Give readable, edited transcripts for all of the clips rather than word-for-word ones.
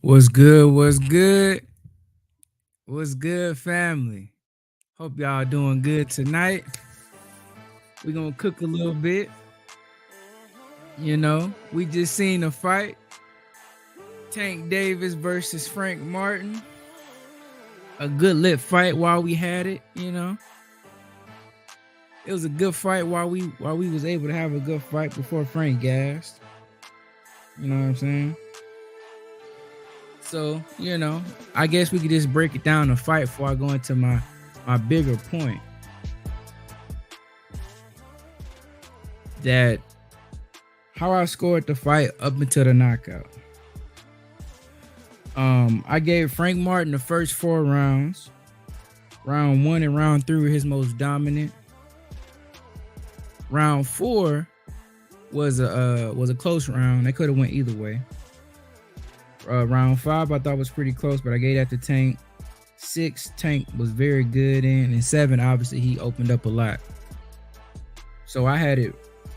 What's good? What's good? What's good, family? Hope y'all doing good tonight. We're gonna cook a little bit. We just seen a fight. Tank Davis versus Frank Martin. A good lit fight while we had it. It was a good fight while we was able to have a good fight before Frank gassed. You know what I'm saying? So, I guess we could just break it down the fight before I go into my bigger point. That how I scored the fight up until the knockout. I gave Frank Martin the first 4 rounds. Round 1 and round 3 were his most dominant. Round 4 was a close round. They could have went either way. Round 5 I thought was pretty close, but I gave that to Tank. 6 Tank was very good in, and 7 obviously he opened up a lot. So I had it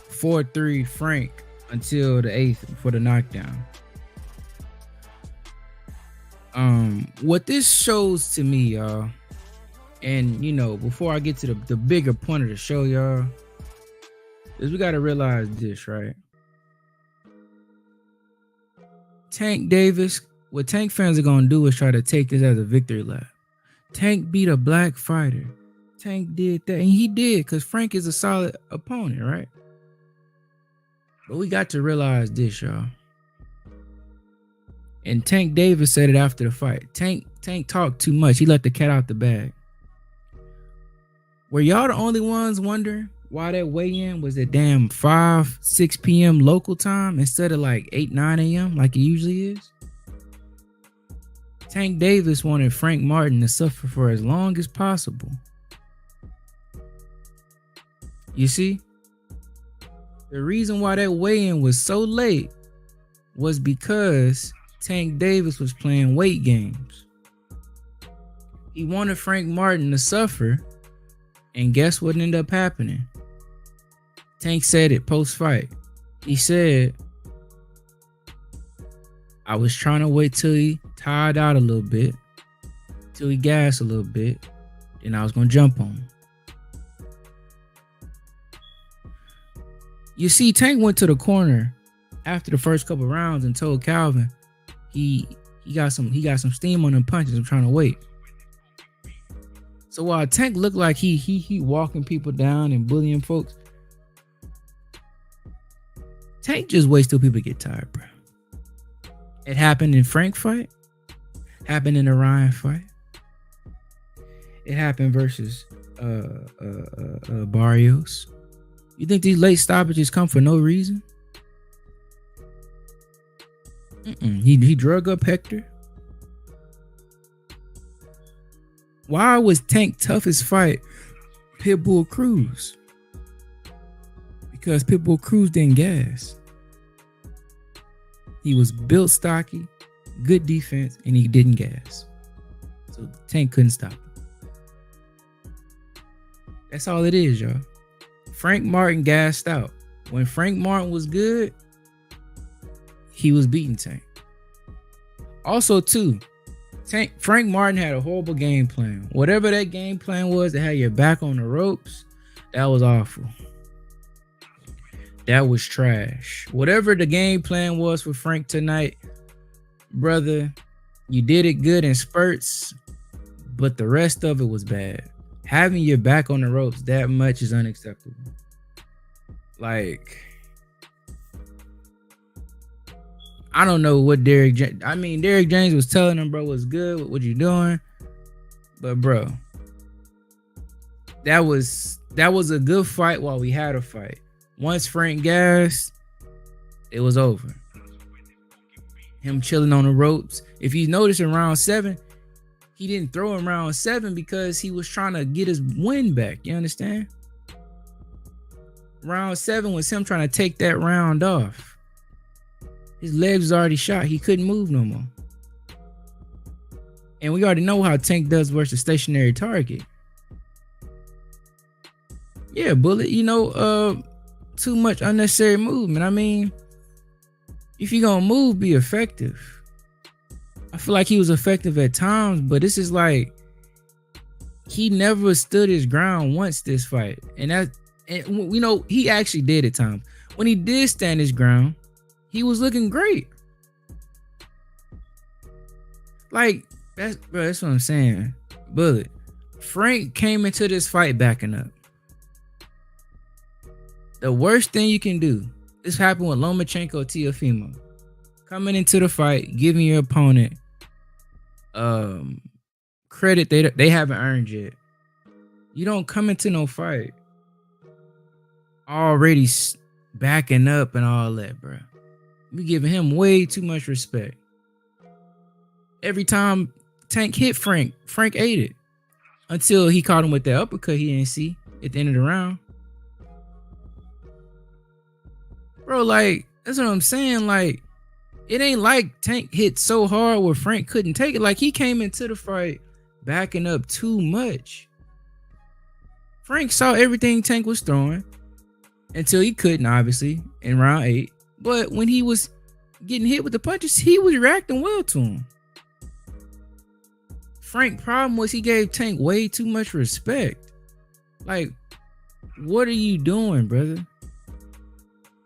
4-3 Frank until the 8th for the knockdown. What this shows to me, y'all, and before I get to the bigger point of the show, y'all, is we gotta realize this, right? Tank Davis, what Tank fans are gonna do is try to take this as a victory lap. Tank beat a black fighter. Tank did that, and he did, because Frank is a solid opponent, right? But we got to realize this, y'all. And Tank Davis said it after the fight. Tank talked too much. He let the cat out the bag. Were y'all the only ones wondering why that weigh-in was at damn 5, 6 p.m. local time instead of like 8, 9 a.m. like it usually is? Tank Davis wanted Frank Martin to suffer for as long as possible. You see? The reason why that weigh-in was so late was because Tank Davis was playing weight games. He wanted Frank Martin to suffer, and guess what ended up happening? Tank said it post-fight. He said, I was trying to wait till he tired out a little bit, till he gassed a little bit, and I was going to jump on him. You see, Tank went to the corner after the first couple rounds and told Calvin he got some steam on them punches. I'm trying to wait. So while Tank looked like he walking people down and bullying folks, Tank just waits till people get tired, bro. It happened in Frank fight, happened in the Ryan fight. It happened versus Barrios. You think these late stoppages come for no reason? He drug up Hector. Why was Tank toughest fight Pitbull Cruz? Because Pitbull Cruz didn't gas. He was built stocky, good defense, and he didn't gas. So Tank couldn't stop him. That's all it is, y'all. Frank Martin gassed out. When Frank Martin was good, he was beating Tank. Also, too, Frank Martin had a horrible game plan. Whatever that game plan was that had your back on the ropes, that was awful. That was trash. Whatever the game plan was for Frank tonight, brother, you did it good in spurts, but the rest of it was bad. Having your back on the ropes that much is unacceptable. Like, I don't know what Derrick James was telling him, bro, was good. What you doing? But bro, that was a good fight while we had a fight. Once Frank gassed, it was over. Him chilling on the ropes. If you notice in round 7, he didn't throw him round 7 because he was trying to get his win back. You understand? Round 7 was him trying to take that round off. His legs was already shot. He couldn't move no more. And we already know how Tank does versus stationary target. Yeah, Bullet, too much unnecessary movement. I mean, if you're going to move, be effective. I feel like he was effective at times, but this is like he never stood his ground once this fight. And he actually did at times. When he did stand his ground, he was looking great. Like, that's what I'm saying. Bullet. Frank came into this fight backing up. The worst thing you can do, this happened with Lomachenko Teofimo. Coming into the fight, giving your opponent credit they haven't earned yet. You don't come into no fight already backing up and all that, bro. We giving him way too much respect. Every time Tank hit Frank ate it. Until he caught him with that uppercut he didn't see at the end of the round. Bro, like, that's what I'm saying. Like, it ain't like Tank hit so hard where Frank couldn't take it. Like, he came into the fight backing up too much. Frank saw everything Tank was throwing until he couldn't, obviously, in round 8. But when he was getting hit with the punches, he was reacting well to him. Frank's problem was he gave Tank way too much respect. Like, what are you doing, brother?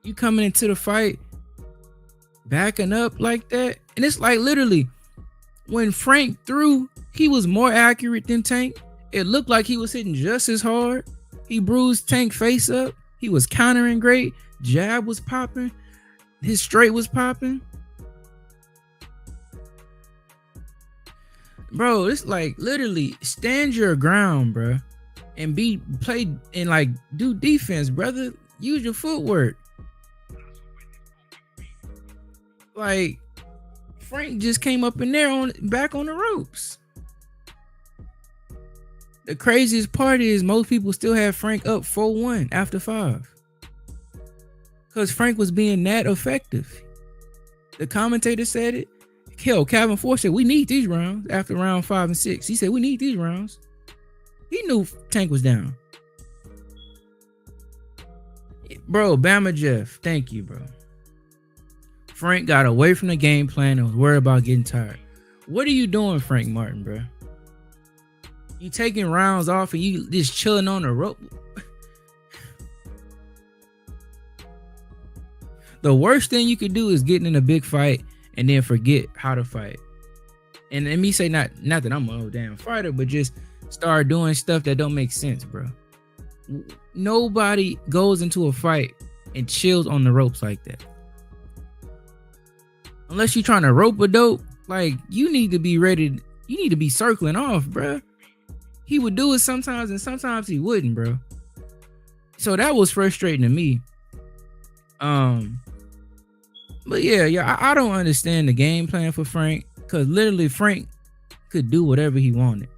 You coming into the fight backing up like that? And it's like literally when Frank threw, he was more accurate than Tank. It looked like he was hitting just as hard. He bruised Tank face up. He was countering great. Jab was popping. His straight was popping. Bro, it's like literally stand your ground, bro, and play and like do defense, brother. Use your footwork. Like Frank just came up in there back on the ropes. The craziest part is most people still have Frank up 4-1 after 5. Because Frank was being that effective. The commentator said it. Hell, Calvin Ford said, we need these rounds after round 5 and 6. He said, we need these rounds. He knew Tank was down. Bro, Bama Jeff, thank you, bro. Frank got away from the game plan and was worried about getting tired. What are you doing, Frank Martin, bro? You taking rounds off and you just chilling on the rope. The worst thing you could do is getting in a big fight and then forget how to fight. And let me say, not that I'm a damn fighter, but just start doing stuff that don't make sense, bro. Nobody goes into a fight and chills on the ropes like that. Unless you're trying to rope a dope, like you need to be ready. You need to be circling off, bro. He would do it sometimes and sometimes he wouldn't, bro. So that was frustrating to me. But yeah, I don't understand the game plan for Frank, because literally Frank could do whatever he wanted.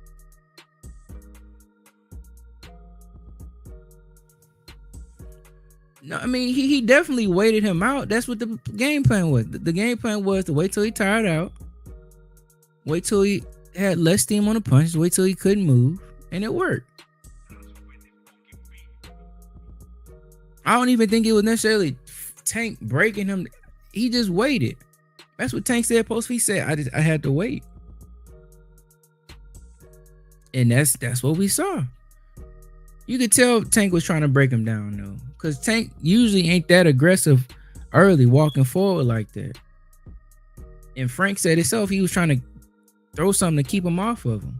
No, I mean he definitely waited him out. That's what the game plan was. The game plan was to wait till he tired out, wait till he had less steam on the punches, wait till he couldn't move, and it worked. I don't even think it was necessarily Tank breaking him. He just waited. That's what Tank said. Postfight said, I had to wait. And that's what we saw. You could tell Tank was trying to break him down though, because Tank usually ain't that aggressive early walking forward like that. And Frank said himself he was trying to throw something to keep him off of him.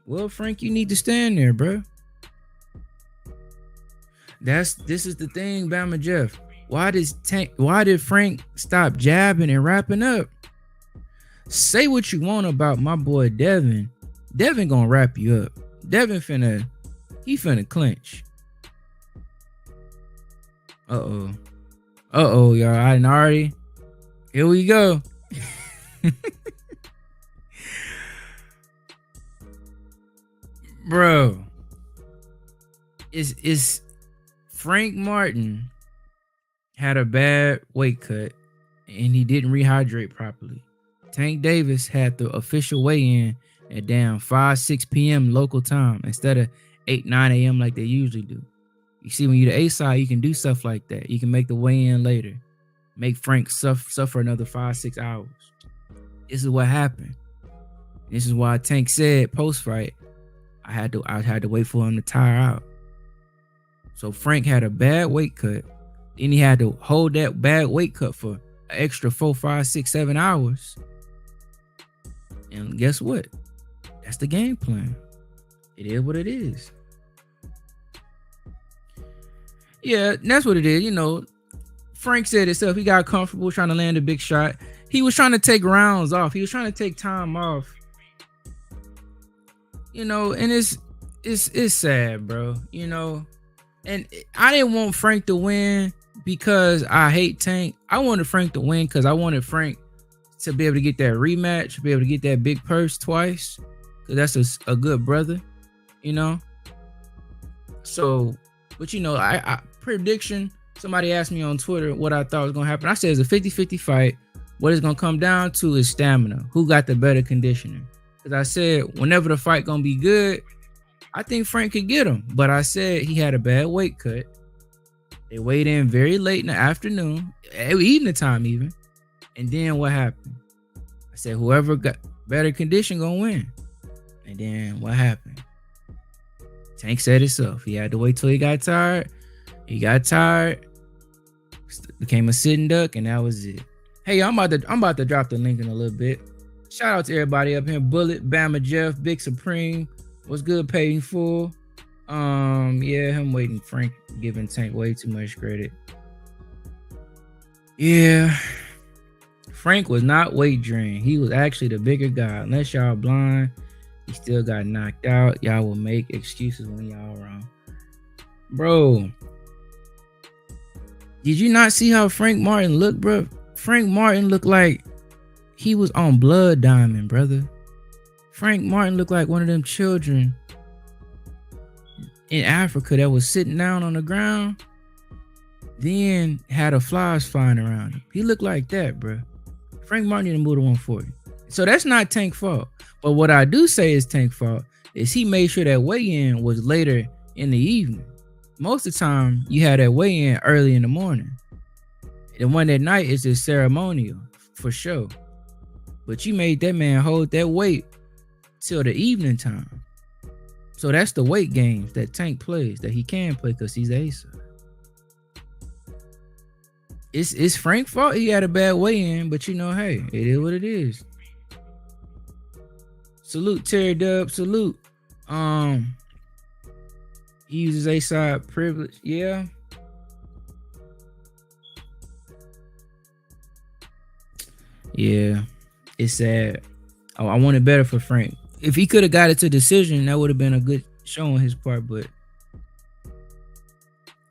Well, Frank, you need to stand there, bro. This is the thing, Bama Jeff. Why did Frank stop jabbing and wrapping up? Say what you want about my boy Devin. Devin gonna wrap you up. Devin finna clinch. Uh-oh, y'all. I didn't already. Here we go. Bro. It's Frank Martin had a bad weight cut and he didn't rehydrate properly. Tank Davis had the official weigh-in at damn 5-6 p.m. local time instead of 8-9 a.m. like they usually do. You see, when you're the A side, you can do stuff like that. You can make the weigh-in later. Make Frank suffer another 5-6 hours. This is what happened. This is why Tank said post-fight, I had to wait for him to tire out. So Frank had a bad weight cut. Then he had to hold that bad weight cut for an extra 4, 5, 6, 7 hours. And guess what? That's the game plan. It is what it is. Yeah, that's what it is. You know, Frank said himself, he got comfortable trying to land a big shot. He was trying to take rounds off. He was trying to take time off. You know, and it's sad, bro. You know, and I didn't want Frank to win because I hate Tank. I wanted Frank to win because I wanted Frank to be able to get that rematch, be able to get that big purse twice. Because that's a good brother, you know. So, but you know, I prediction, somebody asked me on Twitter what I thought was going to happen. I said it's a 50-50 fight. What it's going to come down to is stamina. Who got the better conditioning? Because I said whenever the fight going to be good, I think Frank could get him. But I said he had a bad weight cut. They weighed in very late in the afternoon, evening time even. And then what happened? I said whoever got better condition going to win. And then what happened? Tank said himself. He had to wait till he got tired. He got tired. Became a sitting duck, and that was it. Hey, I'm about to drop the link in a little bit. Shout out to everybody up here. Bullet, Bama Jeff, Big Supreme. What's good, Paid in Full? Yeah, him waiting. Frank giving Tank way too much credit. Yeah. Frank was not weight drained. He was actually the bigger guy. Unless y'all blind, he still got knocked out. Y'all will make excuses when y'all wrong. Bro, did you not see how Frank Martin looked, bro? Frank Martin looked like he was on Blood Diamond, brother. Frank Martin looked like one of them children in Africa that was sitting down on the ground, then had a flies flying around him. He looked like that, bro. Frank Martin didn't move to 140. So that's not Tank's fault. But what I do say is Tank's fault is he made sure that weigh-in was later in the evening. Most of the time, you had that weigh-in early in the morning. The one at night is just ceremonial, for sure. But you made that man hold that weight till the evening time. So that's the weight games that Tank plays, that he can play because he's Asa. It's Frank's fault he had a bad weigh-in, but you know, hey, it is what it is. Salute Terry Dub, salute. He uses A-side privilege, yeah. Yeah, it's sad. Oh, I want it better for Frank. If he could have got it to decision, that would have been a good show on his part, but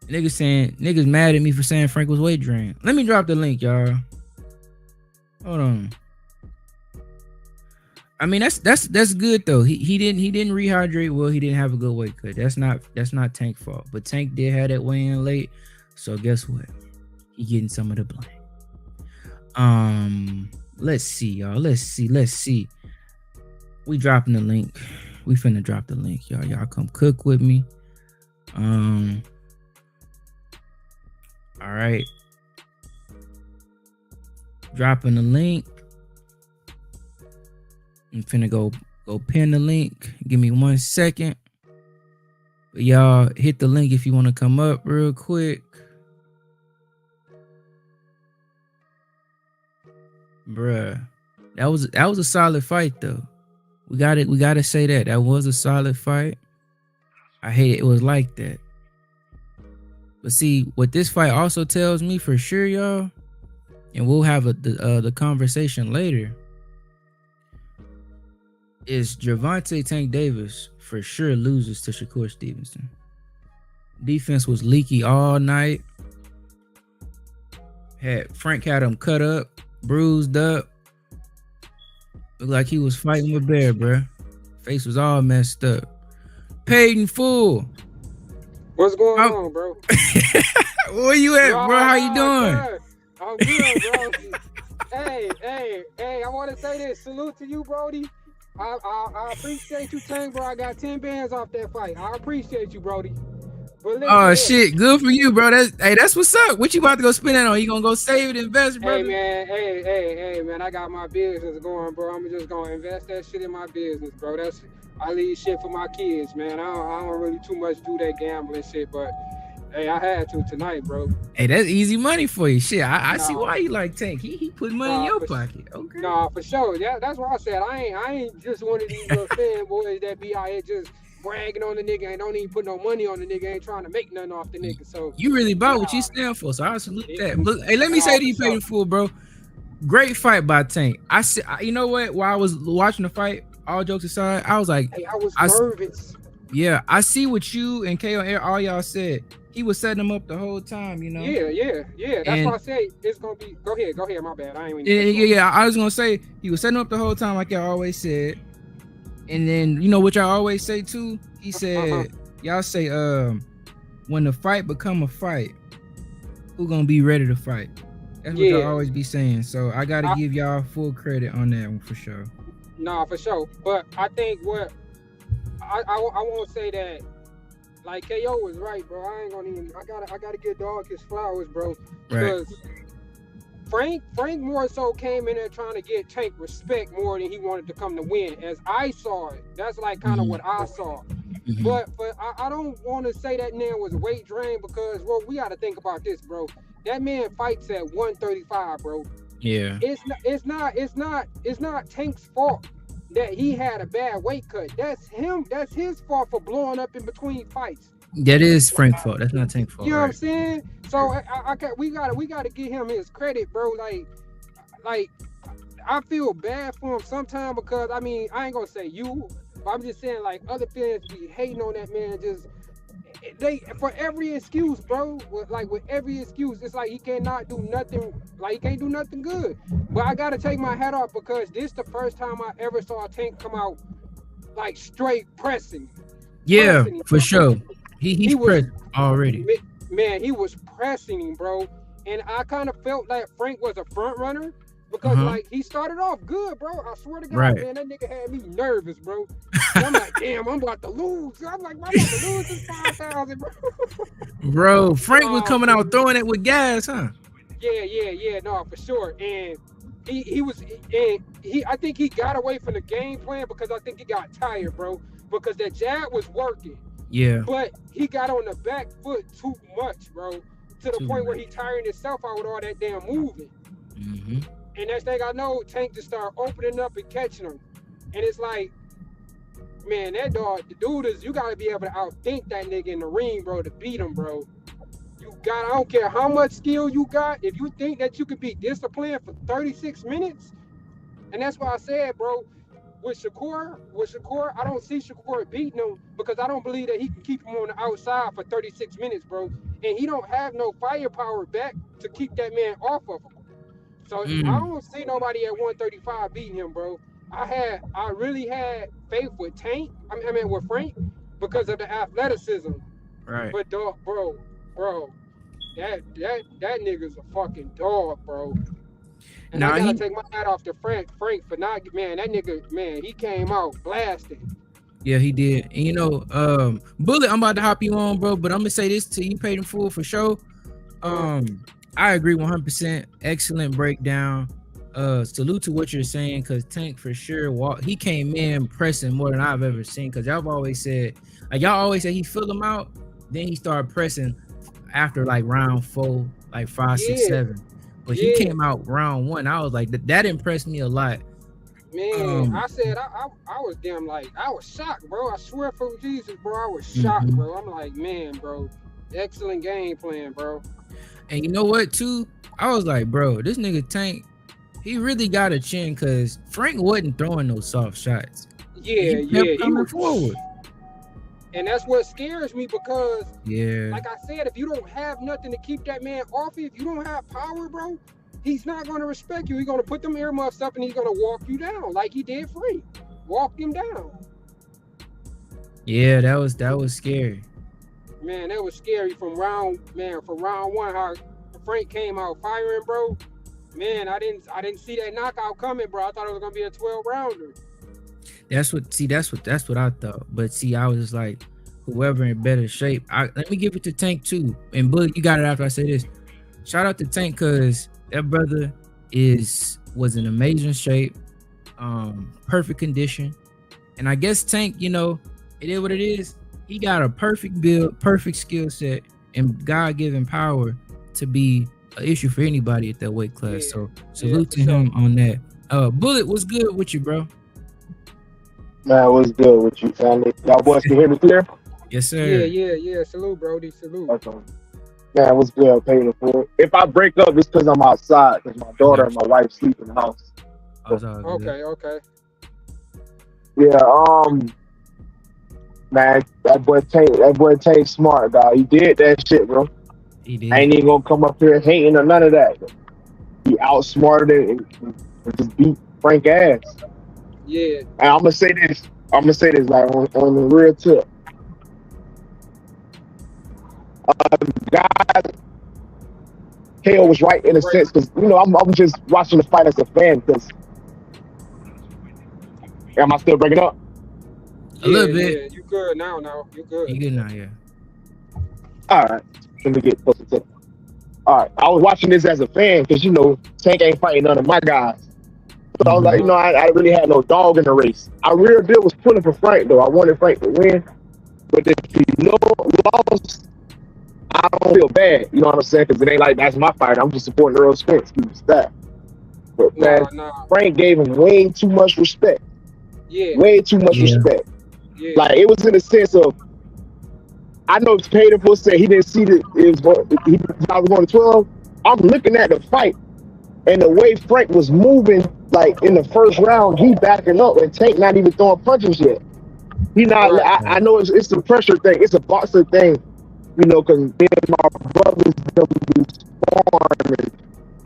niggas mad at me for saying Frank was weight drained. Let me drop the link, y'all. Hold on. I mean, that's good though. He didn't rehydrate well. He didn't have a good weight cut. That's not Tank's fault. But Tank did have that weigh in late. So guess what? He getting some of the blame. Let's see, y'all. Let's see. We dropping the link. We finna drop the link, y'all. Y'all come cook with me. All right. Dropping the link. I'm finna go pin the link. Give me 1 second. But y'all hit the link if you want to come up real quick. Bruh. That was a solid fight though. We gotta say that. That was a solid fight. I hate it was like that. But see, what this fight also tells me for sure, y'all, and we'll have the conversation later, is Gervonta Tank Davis for sure loses to Shakur Stevenson. Defense was leaky all night. Frank had him cut up, bruised up. Looked like he was fighting with Bear, bro. Face was all messed up. Paid in full. What's going on, bro? Where you at, bro? How you doing? I'm good, bro. hey, I want to say this. Salute to you, Brody. I appreciate you, Tank, bro. I got 10 bands off that fight. I appreciate you, Brody. But listen, Oh look. shit, good for you, bro. That's what's up. What you about to go spend that on? You gonna go save it, invest, Hey brother? man, hey man, I got my business going, bro. I'm just gonna invest that shit in my business, bro. I leave shit for my kids, man. I don't really too much do that gambling shit, but hey, I had to tonight, bro. Hey, that's easy money for you. Shit, I see Nah, why you like Tank. He put money in nah, your pocket. Okay. nah, for sure. That's what I said. I ain't just one of these little fanboys that be out here just bragging on the nigga and don't even put no money on the nigga, ain't trying to make nothing off the nigga. So You really bought what you nah, stand for, so I salute it, that. But hey, let me say nah, to for you, paid sure. in full, bro. Great fight by Tank. You know what? While I was watching the fight, all jokes aside, I was like, Hey, I was I nervous. yeah, I see what you and KO all y'all said. He was setting him up the whole time, you know. Yeah. That's why And I say it's gonna be. Go ahead. My bad. I ain't even yeah, cut you yeah, off. yeah. I was gonna say he was setting him up the whole time, like y'all always said. And then you know what y'all always say too. He Uh-huh. said, y'all say, when the fight become a fight, who gonna be ready to fight? That's what y'all Yeah. always be saying. So I gotta I, give y'all full credit on that one for sure. nah, for sure. But I think what I won't say that. Like KO was right, bro. I ain't gonna even. I gotta give dog his flowers, bro. Right. Because Frank more so came in there trying to get Tank respect more than he wanted to come to win. As I saw it, that's like kind of Mhm. what I saw. Mhm. But I don't want to say that man was a weight drain because well we got to think about this, bro. That man fights at 135, bro. Yeah. It's not Tank's fault that he had a bad weight cut. That's him. That's his fault for blowing up in between fights. That is Frank's fault. That's not Tank's fault, You know what I'm right? saying? So we gotta give him his credit, bro. Like I feel bad for him sometimes because I mean I ain't gonna say you, but I'm just saying like other fans be hating on that man. Just they for every excuse, bro. With every excuse, it's like he cannot do nothing. Like he can't do nothing good. But I gotta take my hat off because this the first time I ever saw a Tank come out like straight pressing. Yeah, Pressing him, for bro. sure. He's He was pressed already. man, he was pressing him, bro. And I kind of felt like Frank was a front runner because Uh-huh. like he started off good, bro. I swear to God, Right. man, that nigga had me nervous, bro. And I'm like, damn, I'm about to lose. I'm like, I'm about to lose this 5,000, bro. Bro, Frank was Nah, coming bro. out throwing it with gas, huh? Yeah, no, for sure. And I think he got away from the game plan because I think he got tired, bro. Because that jab was working. Yeah. But he got on the back foot too much, bro. To the Too point where much. he tiring himself out with all that damn moving. Mm-hmm. And next thing I know, Tank just start opening up and catching him. And it's like, man, that dog, the dude is, you gotta be able to outthink that nigga in the ring, bro, to beat him, bro. I don't care how much skill you got, if you think that you can be disciplined for 36 minutes, and that's why I said, bro, with Shakur, I don't see Shakur beating him because I don't believe that he can keep him on the outside for 36 minutes, bro. And he don't have no firepower back to keep that man off of him. So I don't see nobody at 135 beating him, bro. I really had faith with Tank. I mean with Frank because of the athleticism. Right. But dog, bro, that nigga's a fucking dog, bro. And I gotta take my hat off to Frank for not, man, that nigga, man, he came out blasting. Yeah, he did. And you know, Bullet, I'm about to hop you on, bro, but I'm gonna say this to you, paid in full for sure. I agree 100%. Excellent breakdown. Salute to what you're saying, because Tank for sure he came in pressing more than I've ever seen. Because y'all always said he filled him out, then he started pressing after like round 4, like 5, 6, 7. But he came out round 1. I was like, that impressed me a lot. Man, I said I was damn like I was shocked, bro. I swear for Jesus, bro, I was shocked, bro. I'm like, man, bro, excellent game plan, bro. And you know what, too? I was like, bro, this nigga Tank, he really got a chin because Frank wasn't throwing no soft shots. He coming forward. And that's what scares me because, like I said, if you don't have nothing to keep that man off you, if you don't have power, bro, he's not going to respect you. He's going to put them earmuffs up and he's going to walk you down like he did Frank. Walk him down. Yeah, that was scary. Man, that was scary from round 1, how Frank came out firing, bro. Man, I didn't see that knockout coming, bro. I thought it was gonna be a 12-rounder. That's what I thought. But see, I was just like, whoever in better shape. Let me give it to Tank too. And Bullet, you got it after I say this. Shout out to Tank because that brother was in amazing shape, perfect condition. And I guess Tank, you know, it is what it is. He got a perfect build, perfect skill set, and God-given power to be an issue for anybody at that weight class. Yeah. So salute to him on that. Bullet, what's good with you, bro? Man, what's good with you, family? Y'all boys can hear me clear? Yes, sir. Yeah. Salute, Brody. Salute. Okay. Man, what's good? I'm paying for it. If I break up, it's because I'm outside, because my daughter and my wife sleep in the house. Okay. Yeah, man, that boy Tank smart, dog. He did that shit, bro. He did. I ain't even gonna come up here hating or none of that. He outsmarted it and just beat Frank ass. Yeah. And I'm gonna say this like on the real tip. God, KO was right in a sense because you know I'm just watching the fight as a fan. Because am I still breaking up? A little bit. Yeah, you good now? You good? You good now? Yeah. All right, let me get closer to it. All right, I was watching this as a fan because you know Tank ain't fighting none of my guys. So I was like, you know, I really had no dog in the race. Our real deal was pulling for Frank though. I wanted Frank to win, but if he lost, I don't feel bad. You know what I'm saying? Because it ain't like that's my fight. I'm just supporting Earl Spence. He was that. But man, Frank gave him way too much respect. Yeah. Way too much respect. Yeah. Like it was in the sense of, I know Painful said he didn't see that I was going to 12. I'm looking at the fight and the way Frank was moving, like in the first round, he backing up and Tank not even throwing punches yet. He not. Right. I know it's a pressure thing. It's a boxer thing, you know, because me and my brothers do sparring. And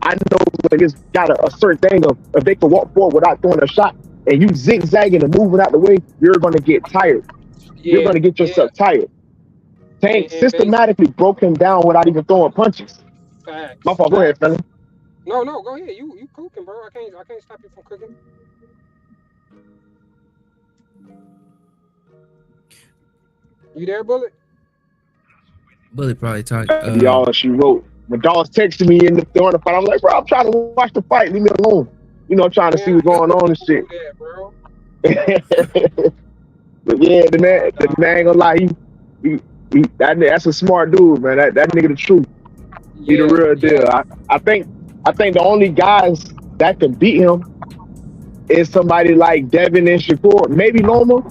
I know like it's got a certain thing of if they can walk forward without throwing a shot and you zigzagging and moving out the way, you're gonna get tired. You're gonna get yourself tired. Tank systematically broke him down without even throwing punches. Facts. My fault. Go ahead, fella. No, go ahead. You cooking, bro. I can't stop you from cooking. You there, Bullet? Bullet probably talking. Y'all, she wrote. When Dawes texted me during the fight, I'm like, bro, I'm trying to watch the fight. Leave me alone. You know, I'm trying to see what's going on and shit. Yeah, bro. But yeah, the man ain't gonna lie. That's a smart dude, man. That nigga the truth. He the real deal. I think the only guys that can beat him is somebody like Devin and Shakur. Maybe Loma.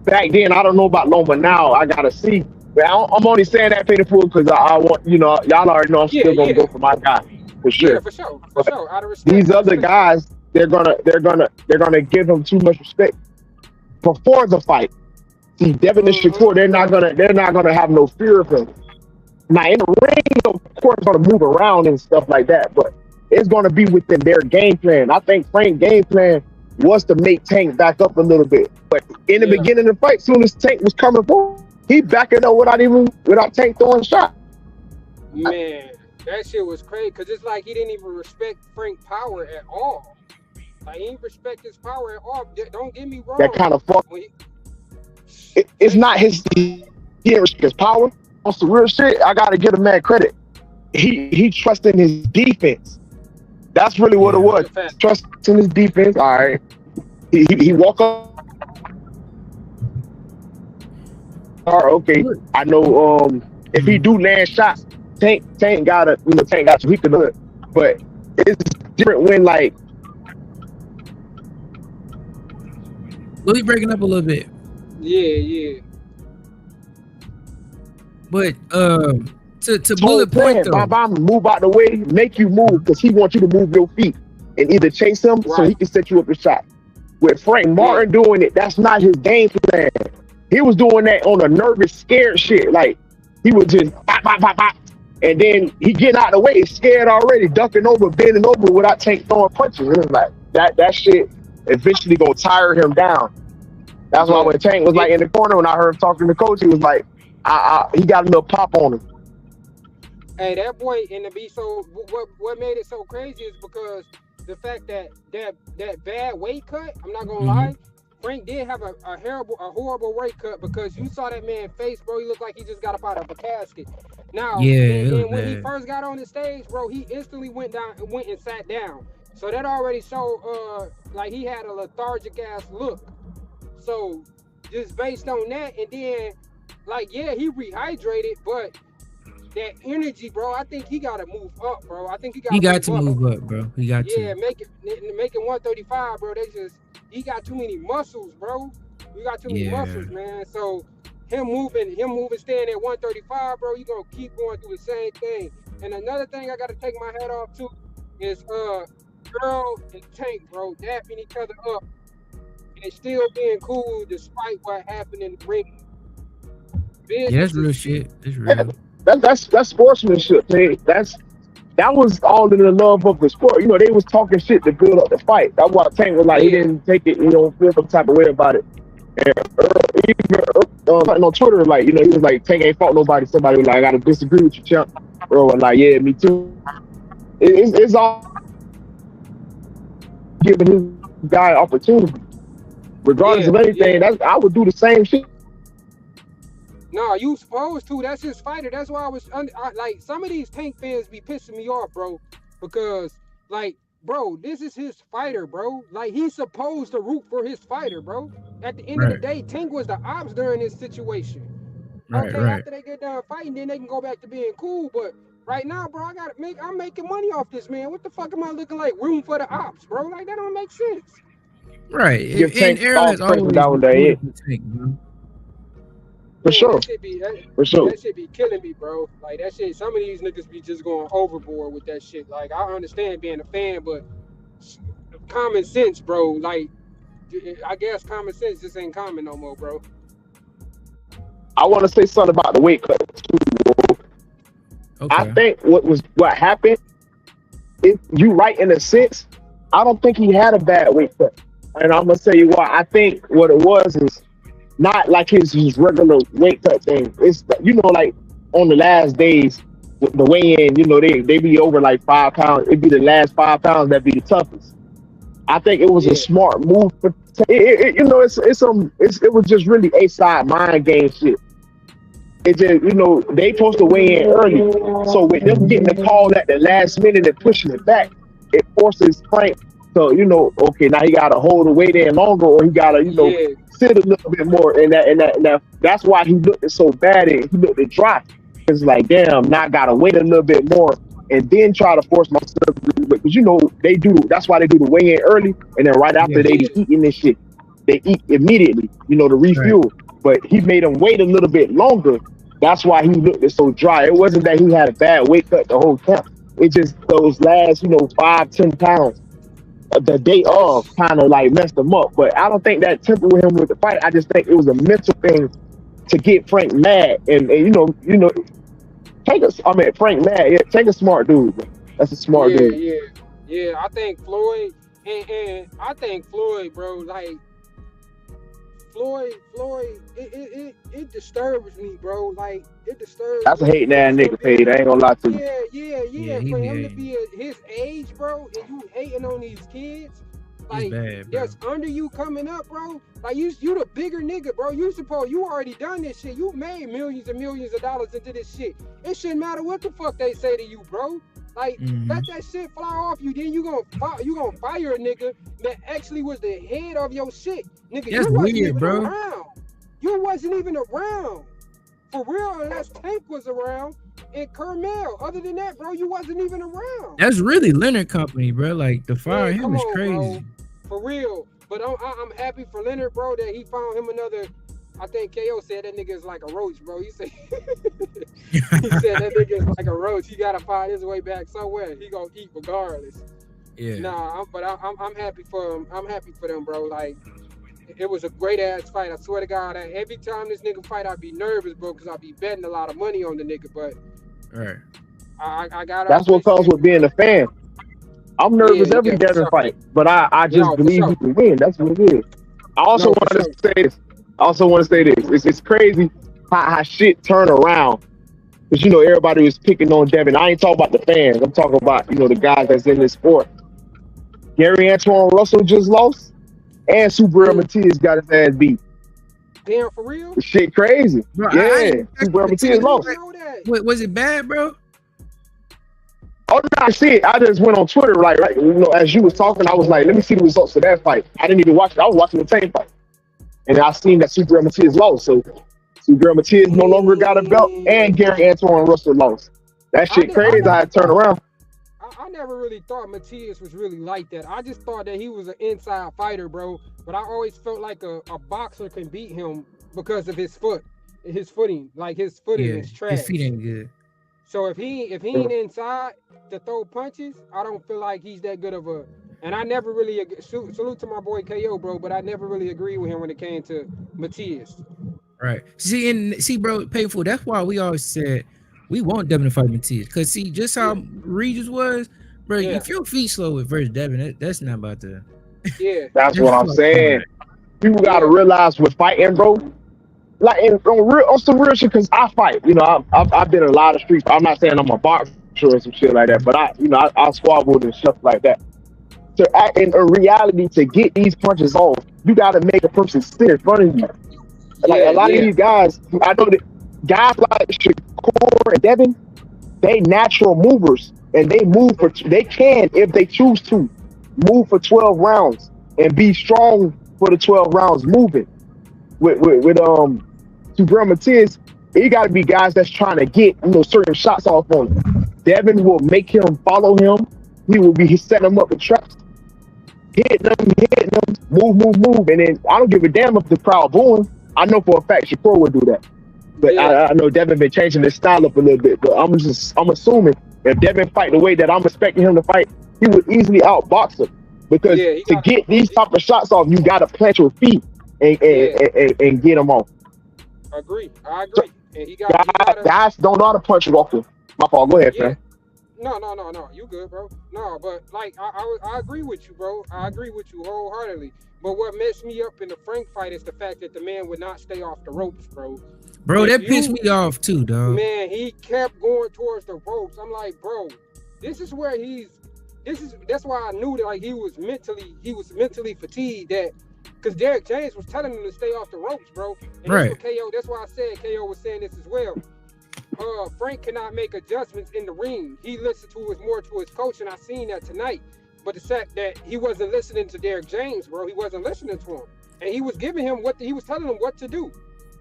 Back then, I don't know about Loma now. I gotta see. But I'm only saying that Painful because I want, you know, y'all already know I'm still gonna go for my guy for sure. Yeah, for sure. Out of respect. These other guys, they're gonna give him too much respect before the fight. See, Devin and Shakur, they're not gonna have no fear of him. Now in the ring, of course, gonna move around and stuff like that, but it's gonna be within their game plan. I think Frank's game plan was to make Tank back up a little bit, but in the beginning of the fight, soon as Tank was coming forward, he backed it up without Tank throwing a shot. Man, that shit was crazy because it's like he didn't even respect Frank's power at all. Like he didn't respect his power at all. Don't get me wrong. That kind of fuck. It's not he didn't respect his power. On some real shit, I gotta give the man credit. He trusted his defense. That's really what it was. Trusting his defense. All right. He walk up. Okay, I know. If he do land shots, Tank got you. He can do it, but it's different when like. Will he breaking up a little bit? Yeah. But to Bullet point though, Bob, move out the way, make you move because he wants you to move your feet and either chase him so he can set you up a shot. With Frank Martin doing it, that's not his game plan. He was doing that on a nervous, scared shit. Like he was just pop, and then he get out of the way, scared already, ducking over, bending over without Tank throwing punches. It was like that shit eventually gonna tire him down. That's why when Tank was like in the corner, when I heard him talking to the coach, he was like, he got a little pop on him. Hey, that boy in the B. So what made it so crazy is because the fact that bad weight cut. I'm not gonna lie. Frank did have a horrible weight cut because you saw that man's face, bro. He looked like he just got up out of a casket. Now, Yeah, it was and when he bad. first got on the stage, bro, he instantly went and sat down. So that already showed like he had a lethargic ass look. So just based on that, and then like yeah, he rehydrated, but that energy, bro, I think he gotta move up, bro. I think he He got gotta to move up. move up, bro. He got Yeah, to. making 135, bro. He got too many muscles, bro. You got too many Yeah. muscles, man. So him moving, staying at 135, bro. You gonna keep going through the same thing. And another thing I gotta take my hat off to is Girl and Tank, bro, dapping each other up and still being cool despite what happened in the ring. Yeah, that's real Business. shit. It's real. That's sportsmanship, man. That was all in the love of the sport. You know, they was talking shit to build up the fight. That's why Tank was like, he Yeah, didn't take it, feel some type of way about it. And even on Twitter, like, he was like, Tank ain't fought nobody. Somebody was like, I gotta disagree with you, champ. Bro, and like, yeah, me too. It's all giving his guy opportunity. Regardless yeah, of anything, yeah. I would do the same shit. No, you supposed to. That's his fighter. That's why like some of these Tank fans be pissing me off, bro. Because like, bro, this is his fighter, bro. Like he's supposed to root for his fighter, bro. At the end of the Right. day, Tank was the ops during this situation. Right. Okay, Right. after they get done fighting, then they can go back to being cool. But right now, bro, I'm making money off this, man. What the fuck am I looking like? Room for the ops, bro. Like that don't make sense. Right. Give And Tank Errol all has credit always down been there. cool for Tank, bro. For Man, sure. For sure. that shit be killing me, bro. Like that shit. Some of these niggas be just going overboard with that shit. Like I understand being a fan, but common sense, bro. Like I guess common sense just ain't common no more, bro. I want to say something about the weight cut too, bro. I Okay. think what happened, if you right in a sense, I don't think he had a bad weight cut. And I'm gonna tell you why. I think what it was is not like his regular weight cut thing. It's like on the last days with the weigh in, they be over like 5 pounds. It'd be the last 5 pounds that be the toughest. I think it was a Yeah, smart move. It was just really a side mind game shit. It just, they supposed to weigh in early. So with them getting the call at the last minute and pushing it back, it forces Frank to, okay, now he gotta hold the weight in longer, or he gotta, yeah, sit a little bit more. And that's why he looked so bad and he looked dry. It's like, damn, now I gotta wait a little bit more and then try to force myself because they do. That's why they do the weigh in early, and then right after Yeah. they be eating this shit, they eat immediately, to Right. refuel. But he made them wait a little bit longer. That's why he looked so dry. It wasn't that he had a bad weight cut the whole time. It just those last, 5-10 pounds the day of that's kind of like messed him up. But I don't think that tempered with him with the fight. I just think it was a mental thing to get Frank mad, and Frank mad. Yeah, take a smart dude. Man. That's a smart yeah, dude. yeah. I think Floyd and I think Floyd, bro. Like Floyd, it disturbs me, bro. Like it disturbs That's a me hating ass for him nigga, Paid. being, I ain't gonna lie to you. yeah. Yeah, he For be him to hating. be at his age, bro, and you hating on these kids, It's like bad, bro. that's under you coming up, bro. Like you the bigger nigga, bro. You already done this shit. You made millions and millions of dollars into this shit. It shouldn't matter what the fuck they say to you, bro. Like Mhm. let that shit fly off you. Then you gonna fire a nigga that actually was the head of your shit, nigga. That's You wasn't weird, even bro. around. You wasn't even around. For real, unless Tank was around and Kermel. Other than that, bro, you wasn't even around. That's really Leonard Company, bro. Like to fire Man, him come is on, crazy. bro. For real. But I'm happy for Leonard, bro, that he found him another. I think KO said that nigga is like a roach, bro. He said he said that nigga is like a roach. He gotta find his way back somewhere. He gonna eat regardless. Yeah. Nah, I'm happy for him. I'm happy for them, bro. Like it was a great ass fight. I swear to God, every time this nigga fight, I'd be nervous, bro, because I'd be betting a lot of money on the nigga. But Right. I gotta That's what comes with being a fan. I'm nervous Yeah, every for Devin sure. fight, but I just No, for believe sure. he can win. That's what it is. I also No, for want to sure. say this. It's crazy how shit turn around. Because everybody was picking on Devin. I ain't talking about the fans. I'm talking about the guys that's in this sport. Gary Antoine Russell just lost. and Super Matias got his ass beat. Damn, for real? Shit crazy. Bro, Yeah, Super Matias lost. Know that. Was it bad, bro? Oh no, I see it. I just went on Twitter, like as you was talking, I was like, let me see the results of that fight. I didn't even watch it. I was watching the Tank fight, and I seen that Super Matias lost. So Super Matias no longer got a belt, and Gary Antoine Russell lost. That shit crazy. I had to turn around. I never really thought Matias was really like that. I just thought that he was an inside fighter, bro. But I always felt like a boxer can beat him because of his footing. Like his footing is trash. His feet ain't good. So if he ain't inside to throw punches, I don't feel like he's that good of a. And I never really salute to my boy KO, bro. But I never really agreed with him when it came to Matias. Right. See, bro, painful. That's why we always said we want Devin to fight Matias. Cause see, just how Regis was, bro. Yeah. If your feet slow with versus Devin, that's not about to. Yeah. That's what I'm saying. People gotta realize with fighting, bro. Like on some real shit, cause I fight. You know, I've been in a lot of streets. I'm not saying I'm a boxer or some shit like that, but I squabbled and stuff like that. So in reality, to get these punches off, you gotta make a person sit in front of you. Like a lot of these guys, I know that guys like Shakur and Devin, they natural movers, and they can, if they choose to, move for 12 rounds and be strong for the 12 rounds moving. With Super Matias, it got to be guys that's trying to get certain shots off on him. Devin will make him follow him. He will be setting him up with traps, hitting them, move, and then I don't give a damn if the crowd booing. I know for a fact Shakur would do that, but I know Devin been changing his style up a little bit. But I'm assuming if Devin fight the way that I'm expecting him to fight, he would easily outbox him. Because to get these type of shots off, you got to plant your feet and get them off. I agree. So, and guys don't know how to punch it off him. My fault. Go ahead, man. No. You good, bro. No, but like I agree with you, bro. I agree with you wholeheartedly. But what messed me up in the Frank fight is the fact that the man would not stay off the ropes, bro. Bro, that pissed me off too, dog. Man, he kept going towards the ropes. I'm like, bro, this is where that's why I knew that like he was mentally fatigued, that because Derek James was telling him to stay off the ropes, bro. And right. That's why I said KO was saying this as well. Frank cannot make adjustments in the ring. He listened more to his coach, and I seen that tonight. But the fact that he wasn't listening to Derek James, bro, he wasn't listening to him, and he was giving him he was telling him what to do.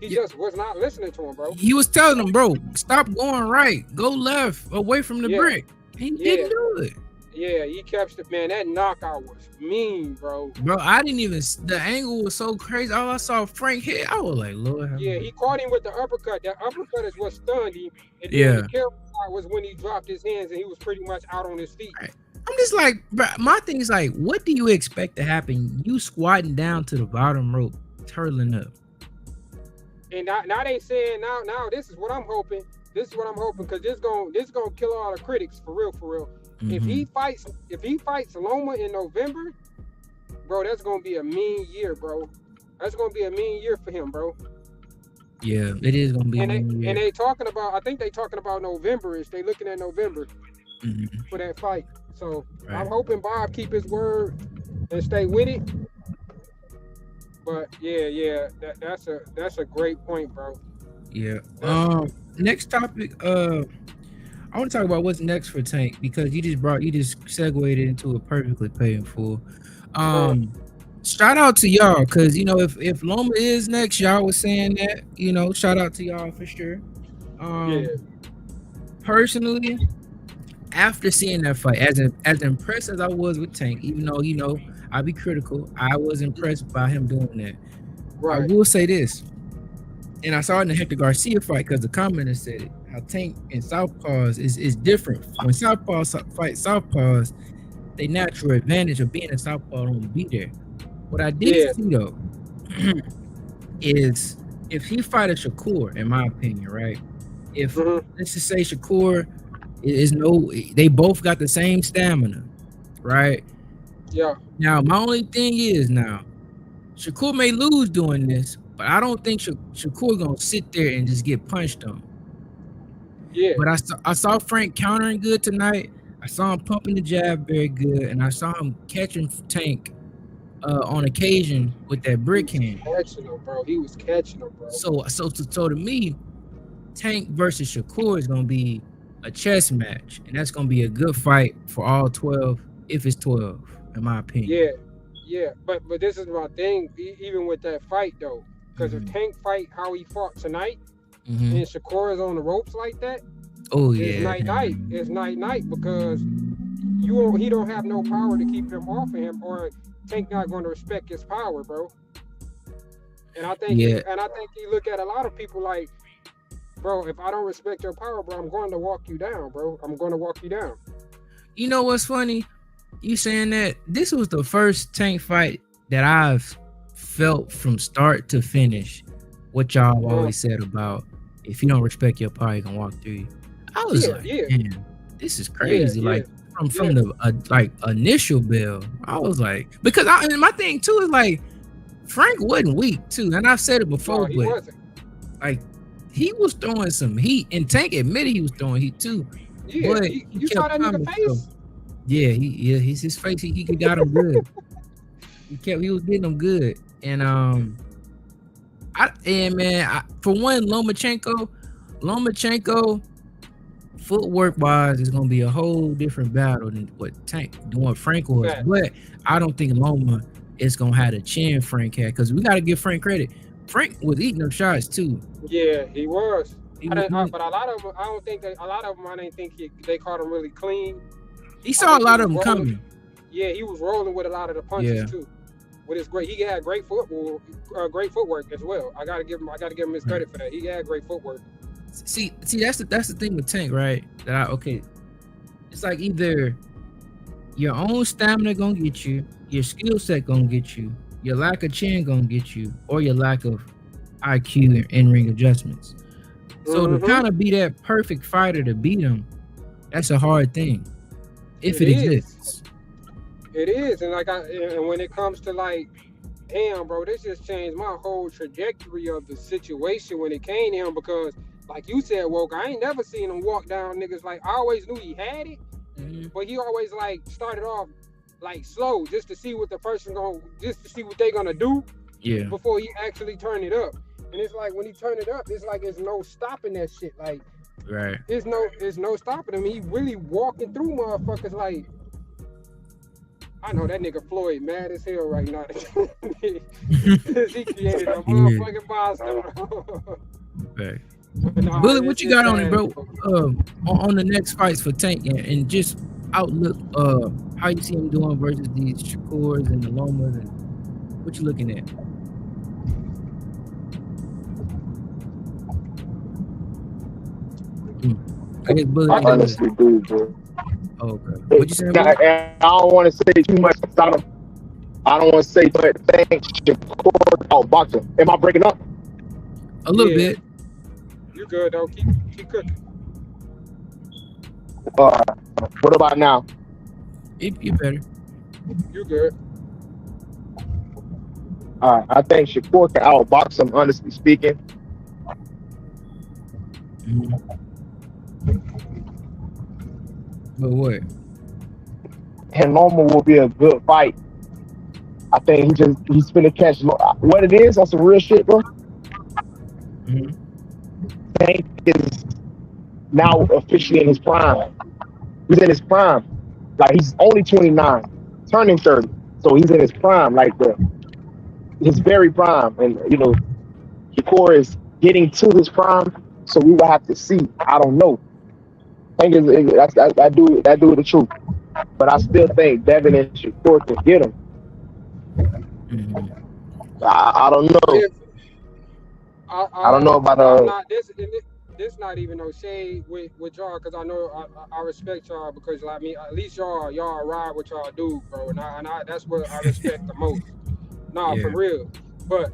He just was not listening to him, bro. He was telling him, bro, stop going right, go left, away from the brick. He didn't do it. Yeah, he kept it, man. That knockout was mean, bro. Bro, I didn't even. The angle was so crazy. All I saw Frank hit, I was like, Lord. Yeah, he caught him with the uppercut. That uppercut is what stunned him. And then the kill was when he dropped his hands and he was pretty much out on his feet. Right. I'm just like, bro, my thing is like, what do you expect to happen? You squatting down to the bottom rope, turtling up. And now they saying now this is what I'm hoping. This is what I'm hoping, because this gonna kill all the critics for real. Mm-hmm. If he fights Loma in November, bro, that's gonna be a mean year, bro. That's gonna be a mean year for him, bro. Yeah, it is gonna be a mean year. And they talking about, I think they talking about November. They looking at November for that fight. So I'm hoping Bob keep his word and stay with it. But that's a great point, bro. Yeah. Next topic. I want to talk about what's next for Tank, because you just segued it into a perfectly painful. Shout out to y'all, because if Loma is next, y'all was saying that. Shout out to y'all for sure. Personally, after seeing that fight, as impressed as I was with Tank, even though I'll be critical, I was impressed by him doing that. Right. I will say this, and I saw it in the Hector Garcia fight, because the commenter said it, how Tank and Southpaws is different. When Southpaws fight Southpaws, they natural advantage of being a Southpaw don't be there. What I did see though is if he fight a Shakur, in my opinion, right? If let's just say Shakur they both got the same stamina, right? Yeah. Now my only thing is Shakur may lose doing this, but I don't think Shakur gonna sit there and just get punched on. Yeah. But I saw Frank countering good tonight. I saw him pumping the jab very good, and I saw him catching Tank on occasion with that brick hand. Catching him, bro. He was catching him, bro. So to me, Tank versus Shakur is gonna be a chess match, and that's gonna be a good fight for all 12, if it's 12, in my opinion. Yeah. But this is my thing. Even with that fight though, because if Tank fight how he fought tonight, and Shakur is on the ropes like that, it's night. It's night because he don't have no power to keep him off of him, or Tank not going to respect his power, bro. And I think he look at a lot of people like, bro, if I don't respect your power, bro, I'm going to walk you down, bro. I'm going to walk you down. You know what's funny? You saying that this was the first Tank fight that I've felt from start to finish what y'all always said about if you don't respect your power, you can walk through you. I was man, this is crazy. From the initial bell, I was like, because my thing too is like Frank wasn't weak too, and I've said it before, he but wasn't. Like he was throwing some heat, and Tank admitted he was throwing heat too. Yeah, but you saw that nigga face. He's his face. He got him good. He was getting him good, and for one, Lomachenko, footwork wise, is gonna be a whole different battle than what Frank was. Fact. But I don't think Loma is gonna have the chin Frank had, because we gotta give Frank credit. Frank was eating them shots too. Yeah, he was. But a lot of them, I don't think I didn't think they caught him really clean. He saw a lot of them coming. Yeah, he was rolling with a lot of the punches too. With his he had great footwork as well. I gotta give him his credit for that. He had great footwork. See, that's the thing with Tank, right? It's like either your own stamina gonna get you, your skill set gonna get you, your lack of chin gonna get you, or your lack of IQ and in-ring adjustments. So to kind of be that perfect fighter to beat him, that's a hard thing. If it exists. It is, and and when it comes to like, damn, bro, this just changed my whole trajectory of the situation when it came to him, because like you said, Woke, I ain't never seen him walk down niggas. Like, I always knew he had it, but he always like started off like slow, just to see what the person just to see what they gonna do before he actually turn it up. And it's like when he turn it up, it's like there's no stopping that shit. Like, there's no stopping him. He really walking through motherfuckers like. I know that nigga Floyd mad as hell right now. He created a motherfucking monster. Okay. Bully, what you got on it, bro? On the next fights for Tank and just outlook, how you see him doing versus these Shakurs and the Lomas, and what you looking at? I guess Bully. I honestly do, bro. Okay. What you saying? I don't want to say too much. I don't want to say, but thanks Shakur outboxing. Am I breaking up? A little bit. You good though? Keep cooking. What about now? You better. You good? All right. I think Shakur can outbox him. Honestly speaking. But what? And Loma will be a good fight. I think he's finna catch what it is on some real shit, bro. Tank is now officially in his prime. He's in his prime. Like, he's only 29, turning 30. So he's in his prime, like his very prime. And Shakur is getting to his prime. So we will have to see. I don't know. I think that dude the truth. But I still think Devin and Shakur can get him. I don't know. I don't know about this not even no shade with y'all, because I know I respect y'all, because like me, at least y'all ride what y'all do, bro, and I that's what I respect the most. For real. But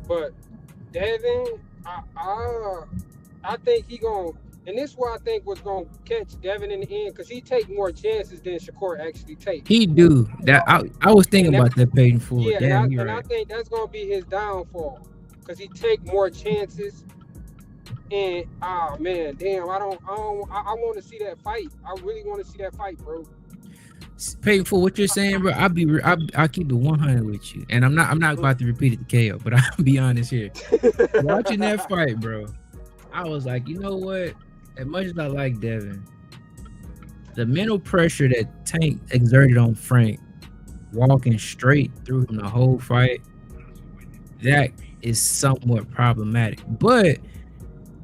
Devin, I think he gonna. And this is what I think was going to catch Devin in the end, because he take more chances than Shakur actually takes. He do. That I was thinking about that paying for. Yeah, and I think that's going to be his downfall, because he take more chances. And man, damn, I want to see that fight. I really want to see that fight, bro. Paying for what you're saying, bro. I'll keep it 100 with you, and I'm not about to repeat it to KO, but I'll be honest here. Watching that fight, bro, I was like, you know what? As much as I like Devin, the mental pressure that Tank exerted on Frank, walking straight through him the whole fight, that is somewhat problematic. But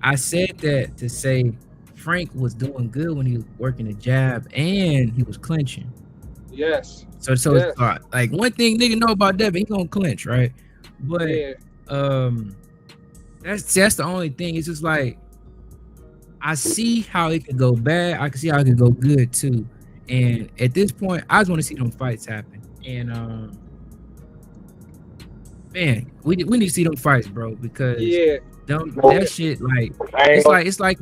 I said that to say Frank was doing good when he was working the jab and he was clinching. Yes. So yes. It's like one thing nigga know about Devin, he gonna clinch, right? But that's the only thing. It's just like I see how it could go bad. I can see how it could go good too. And at this point, I just want to see them fights happen. And man, we need to see them fights, bro, because that shit like it's like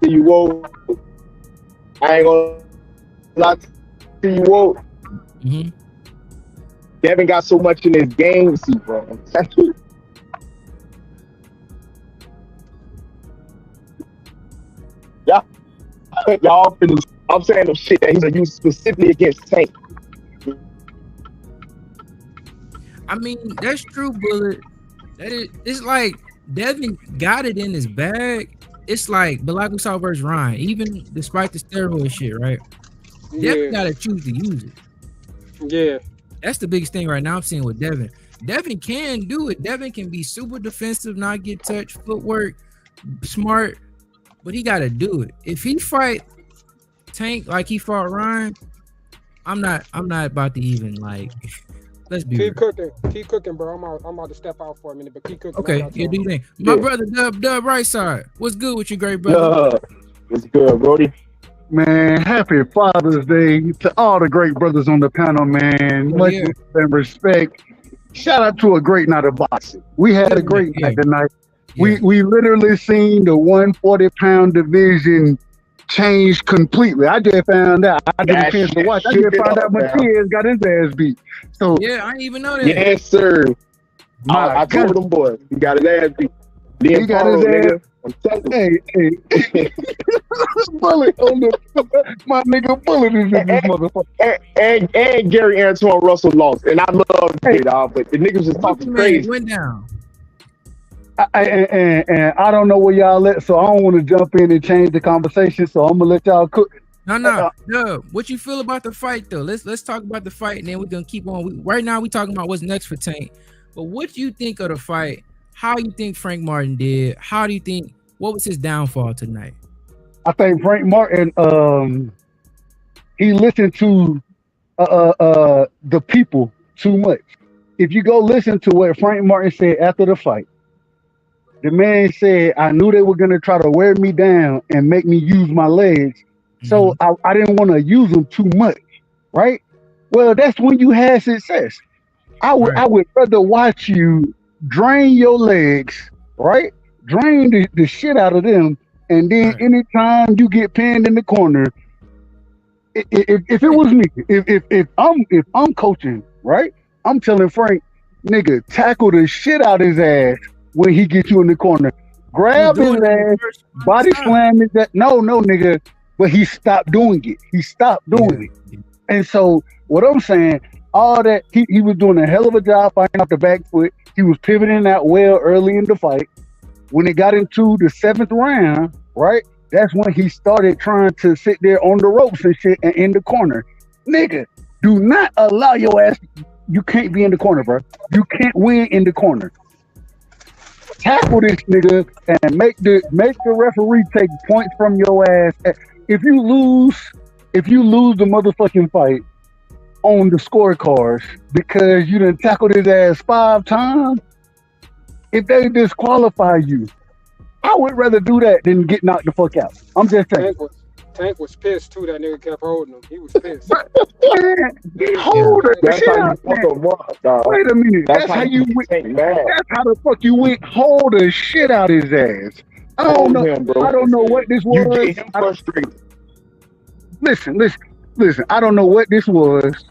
you won't. I ain't gonna lie to you. Won't. Mm-hmm. Devin got so much in his game, see, bro. Y'all finished. I'm saying the shit that he's gonna use specifically against Tank. I mean, that's true, Bullet. It's like Devin got it in his bag. It's like, but like we saw versus Ryan, even despite the steroid shit, right? Devin gotta choose to use it. Yeah. That's the biggest thing right now I'm seeing with Devin. Devin can do it. Devin can be super defensive, not get touched, footwork, smart, but he gotta do it. If he fight Tank like he fought Ryan, I'm not about to even like. Let's be keep cooking, bro. I'm about to step out for a minute, but keep cooking. Okay, yeah, do you think? My brother Dub right side. What's good with you, great brother? What's good, Brody? Man, happy Father's Day to all the great brothers on the panel, man. Much and respect. Shout out to a great night of boxing. We had a great night tonight. Yeah. We literally seen the 140-pound division change completely. I just found out. I didn't finish to watch. I just found out Matias got his ass beat. So yeah, I didn't even know that. Yes, sir. I told them boys, he got his ass beat. He got his ass. Hey. Bullet on my nigga Bullet is in this motherfucker. And Gary Antoine Russell lost, and I love it, but the niggas just talking crazy. Went down. And I don't know where y'all at, so I don't want to jump in and change the conversation. So I'm gonna let y'all cook. No. What you feel about the fight though? Let's talk about the fight, and then we're gonna keep on. Right now, we talking about what's next for Tank. But what do you think of the fight? How you think Frank Martin did? How do you think? What was his downfall tonight? I think Frank Martin, he listened to the people too much. If you go listen to what Frank Martin said after the fight, the man said, I knew they were going to try to wear me down and make me use my legs. So I didn't want to use them too much, right? Well, that's when you had success. I would rather watch you drain your legs, right? Drain the shit out of them. And then anytime you get pinned in the corner, if it was me, if I'm coaching, right? I'm telling Frank, nigga, tackle the shit out his ass when he gets you in the corner. Grab his ass, body slam his ass. No, nigga. But he stopped doing it. He stopped doing it. And so what I'm saying, all that, he was doing a hell of a job fighting off the back foot. He was pivoting out well early in the fight. When it got into the 7th round, right? That's when he started trying to sit there on the ropes and shit and in the corner. Nigga, do not allow your ass. You can't be in the corner, bro. You can't win in the corner. Tackle this nigga and make the referee take points from your ass. If you lose the motherfucking fight on the scorecards because you done tackled his ass 5 times, if they disqualify you, I would rather do that than get knocked the fuck out. I'm just saying. Tank was pissed too. That nigga kept holding him. He was pissed. Hold the shit out. Wait a minute. That's how you went. That's how the fuck you went. Hold the shit out his ass. I don't know. I don't know what this was. You get him frustrated. Listen. I don't know what this was.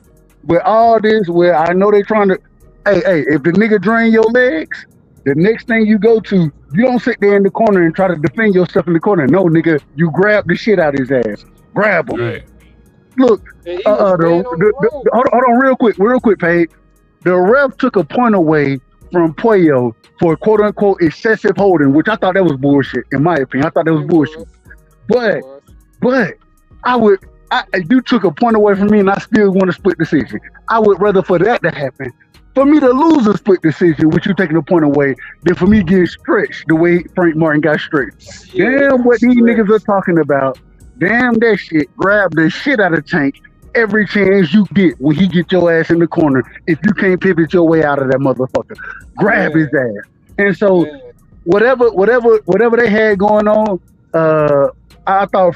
But all this, where I know they trying to. Hey, if the nigga drain your legs, The next thing you go to, you don't sit there in the corner and try to defend yourself in the corner. No, nigga, you grab the shit out of his ass. Grab him. Right. Look, And he was laying on the road. hold on, real quick, Paige. The ref took a point away from Puello for quote unquote excessive holding, which I thought that was bullshit. In my opinion, I thought that was bullshit. But you took a point away from me, and I still want a split decision. I would rather for that to happen, for me to lose a split decision, with you taking a point away, than for me getting stretched the way Frank Martin got stretched. Damn, what these niggas are talking about. Damn that shit. Grab the shit out of Tank every chance you get when he get your ass in the corner. If you can't pivot your way out of that motherfucker, grab his ass. And so whatever they had going on, I thought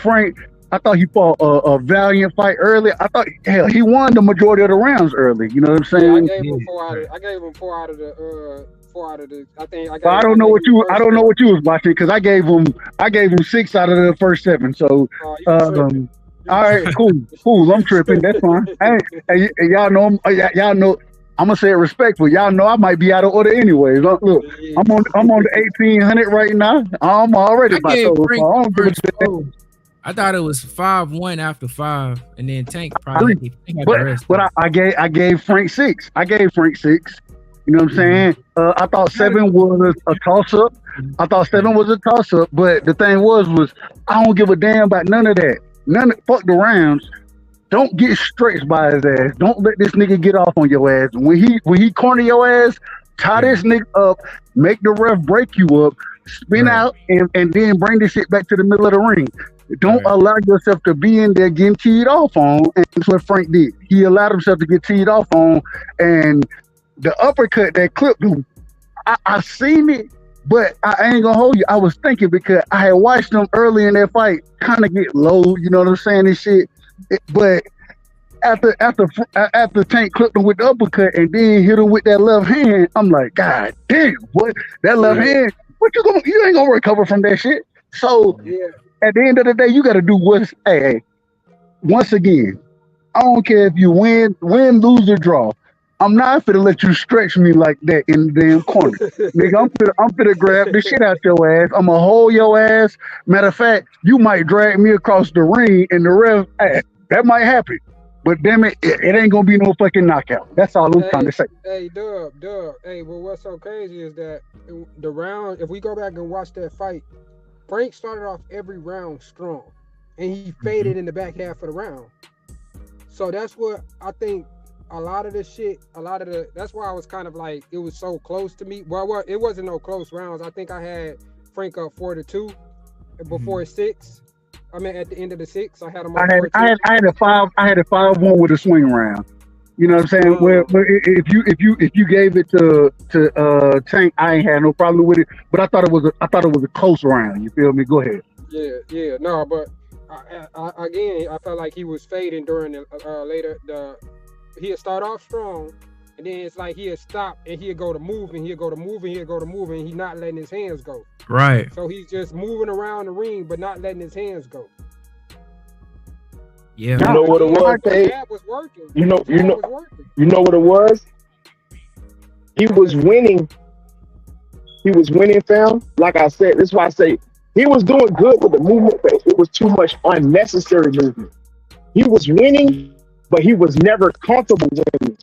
he fought a valiant fight early. I thought hell he won the majority of the rounds early. You know what I'm saying? I gave him four out of the. I don't know what you was watching, because I gave him 6 out of the first 7. So all right, cool. I'm tripping. That's fine. Hey, y'all know y'all know. I'm gonna say it respectful. Y'all know I might be out of order anyways. Look, I'm on the 1800 right now. I'm already about to. I thought it was 5-1 after 5, and then Tank probably. But I gave Frank 6. You know what I'm saying? I thought 7 was a toss-up. But the thing was I don't give a damn about none of that. Fuck the rounds. Don't get stretched by his ass. Don't let this nigga get off on your ass. When he corner your ass, tie this nigga up, make the ref break you up, spin out, and then bring this shit back to the middle of the ring. Don't allow yourself to be in there getting teed off on. And that's what Frank did. He allowed himself to get teed off on, and the uppercut that clipped him, I seen it, but I ain't gonna hold you. I was thinking, because I had watched him early in that fight kind of get low, you know what I'm saying, and shit. But after Tank clipped him with the uppercut and then hit him with that left hand, I'm like, God damn, what that left hand? You ain't gonna recover from that shit. So at the end of the day, you gotta do once again, I don't care if you win, lose, or draw. I'm not finna let you stretch me like that in the damn corner. Nigga, I'm finna grab the shit out your ass. I'm gonna hold your ass. Matter of fact, you might drag me across the ring, and the ref, that might happen. But damn it, it ain't gonna be no fucking knockout. That's all I'm trying to say. Hey, Dub. Hey, well, what's so crazy is that the round, if we go back and watch that fight, Frank started off every round strong, and he faded in the back half of the round. So that's what I think. That's why I was kind of like, it was so close to me. Well, it wasn't no close rounds. I think I had Frank up 4-2 before 6. I mean, at the end of the 6, I had him. I had a 5-1 with a swing round. You know what I'm saying? Well, if you gave it to Tank, I ain't had no problem with it. But I thought it was a close round. You feel me? Go ahead. Yeah. No, but I felt like he was fading during the he'd start off strong, and then it's like he'd stop and he'd go to move, and he'd he's not letting his hands go. Right. So he's just moving around the ring, but not letting his hands go. Yeah. You know what it was, Paige? Was working. You know what it was? He was winning. Fam. Like I said, this is why I say he was doing good with the movement, but it was too much unnecessary movement. He was winning, but he was never comfortable winning.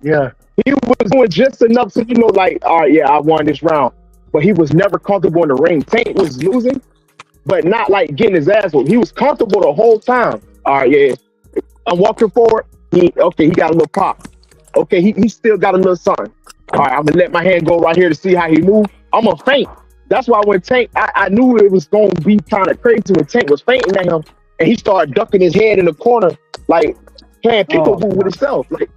Yeah. He was doing just enough to, like, all right, I won this round. But he was never comfortable in the ring. Tank was losing, but not like getting his ass whooped. He was comfortable the whole time. All right, I'm walking forward. He got a little pop. Okay, he still got a little something. All right, I'm gonna let my hand go right here to see how he move. I'm gonna feint. That's why when Tank, I knew it was gonna be kind of crazy when Tank was feinting at him, and he started ducking his head in the corner, like playing peekaboo with himself. Like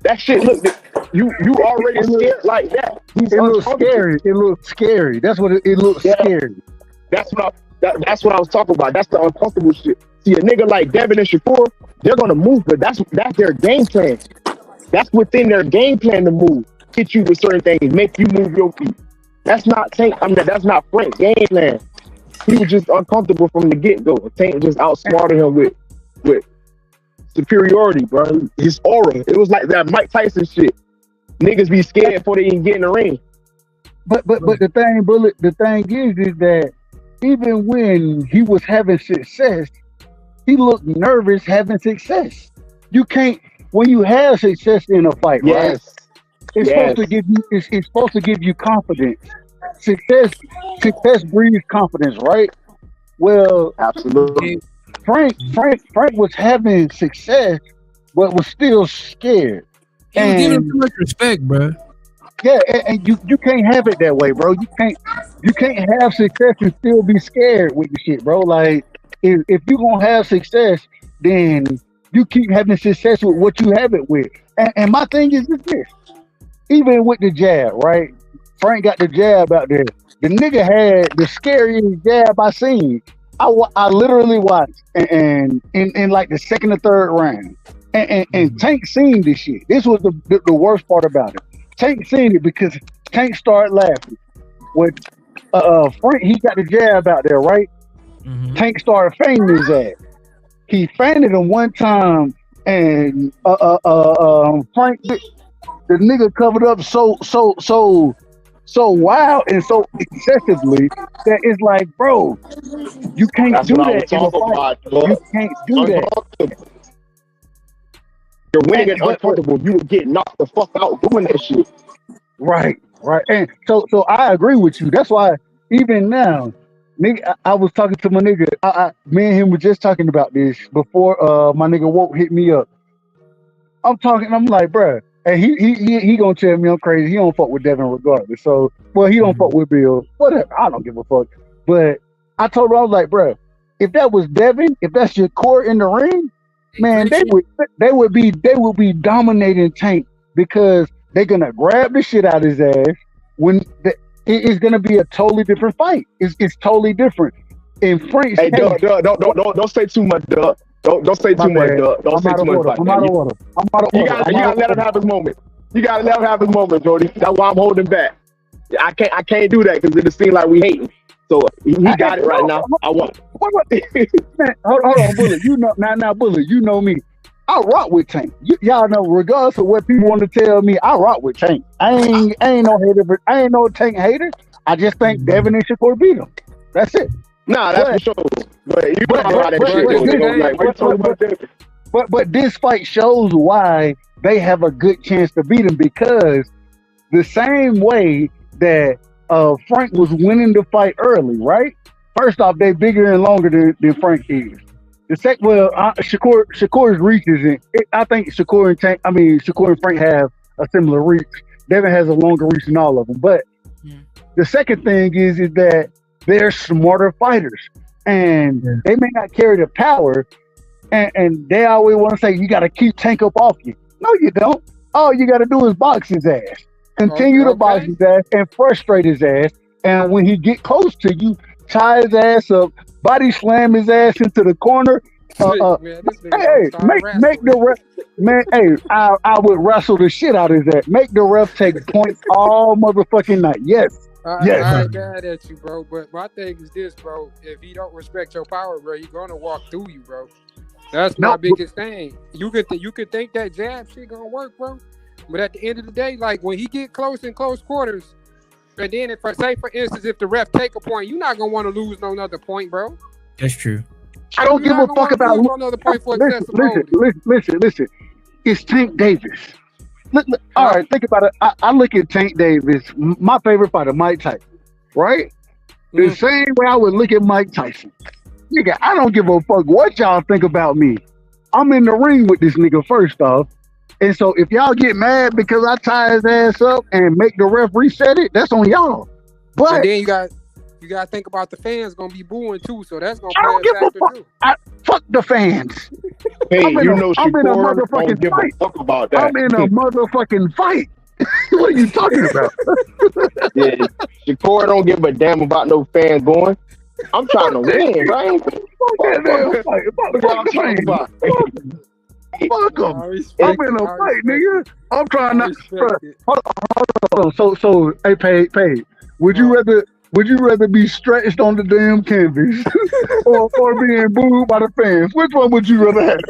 that shit looked. You already scared like that. It looks scary. It looks scary. That's what it looks scary. That's what I was talking about. That's the uncomfortable shit. See, a nigga like Devin and Shakur, they're gonna move, but that's their game plan. That's within their game plan to move, hit you with certain things, make you move your feet. That's not Tank. That's not Frank's game plan. He was just uncomfortable from the get go. Tank just outsmarted him with superiority, bro. His aura. It was like that Mike Tyson shit. Niggas be scared before they even get in the ring. But the thing is that even when he was having success, he looked nervous having success. You can't when you have success in a fight, right? Yes. It's supposed to Yes. give you it's supposed to give you confidence. Success success breeds confidence, right? Well, Absolutely. He, Frank was having success, but was still scared. he was giving him And too much respect, bro. yeah, and you can't have it that way, bro. You can't have success and still be scared with the shit, bro. Like if you gonna have success, then you keep having success with what you have it with. And my thing is this: even with the jab, right? Frank got the jab out there. The nigga had the scariest jab I seen. I literally watched and in like the second or third round. And Tank seen this shit. This was the worst part about it. Tank seen it because Tank started laughing. When Frank he got the jab out there, right? Mm-hmm. Tank started feigning his ass. He feinted him one time, and Frank the nigga covered up so wild and so excessively that it's like, bro, you can't That's do what I was that in a talking fight. about. You Bro. can't do that. Uncomfortable. You're winning and But uncomfortable. You would get knocked the fuck out doing that shit. right, right. And so I agree with you. That's why even now, nigga, I was talking to my nigga. Me and him were just talking about this before my nigga Woke hit me up. I'm like, bruh, and he gonna tell me I'm crazy. He don't fuck with Devin regardless. So, well, he don't fuck with Bill. Whatever. I don't give a fuck. But I told him, I was like, bruh, if that was Devin, if that's your core in the ring, man, they would be dominating Tank because they're gonna grab the shit out of his ass when it is gonna be a totally different fight. It's totally different. In Frank's Hey, case, don't say too much, Doug. Don't say my too much, bad. Doug. Don't I'm say out too of much order. like I'm that. out of order. I'm out of You order. gotta, I'm you out gotta of let him order. have his moment. You gotta let him have his moment, Jody. That's why I'm holding back. I can't do that because it seems like we hating. So he got it right now. I want. Man, hold on, Bullet. You know now, Bullet. You know me. I rock with Tank. Y'all know, regardless of what people want to tell me, I rock with Tank. I ain't no hater, but I ain't no Tank hater. I just think Devin and Shakur beat him. That's it. Nah, that's for But sure. But you but know how that shit goes. They gonna be like, why you talking about that? but this fight shows why they have a good chance to beat him because the same way that Frank was winning the fight early, right? First off, they bigger and longer than Frank is. The second, Shakur's reach isn't. I think Shakur and Frank have a similar reach. Devin has a longer reach than all of them. But the second thing is that they're smarter fighters, and they may not carry the power. And they always want to say you got to keep Tank up off you. No, you don't. All you got to do is box his ass, continue to box his ass, and frustrate his ass. And when he get close to you, tie his ass up, body slam his ass into the corner. Man, this nigga Hey, start make the ref, man. Hey, I would wrestle the shit out of his ass. Make the ref take points all motherfucking night. Yes, yes. I ain't mad at you, bro. But my thing is this, bro. If he don't respect your power, bro, he gonna walk through you, bro. That's my biggest thing. You could think that jab shit gonna work, bro. But at the end of the day, like when he get close in close quarters, and then if I say for instance, if the ref take a point, you're not gonna want to lose no another point, bro. That's true. I don't give a fuck about no another point for excessive listen. It's Tank Davis. All right, think about it. I look at Tank Davis, my favorite fighter, Mike Tyson, right? The same way I would look at Mike Tyson. Nigga, I don't give a fuck what y'all think about me. I'm in the ring with this nigga first off. And so if y'all get mad because I tie his ass up and make the ref reset it, that's on y'all. But and then you got to think about the fans gonna be booing too, so that's gonna I don't play give a fuck. too. Fuck the fans. Hey, I'm in a motherfucking don't give fight. a fuck about that. I'm in a motherfucking fight. What are you talking about? Yeah, Shakur don't give a damn about no fans going. I'm trying to win, right? Fuck that damn fight. Fuck the fans. Fuck them. I'm in a fight, nigga. I'm trying not. Hold on. So, hey, Paige. Would you rather be stretched on the damn canvas or being booed by the fans? Which one would you rather have?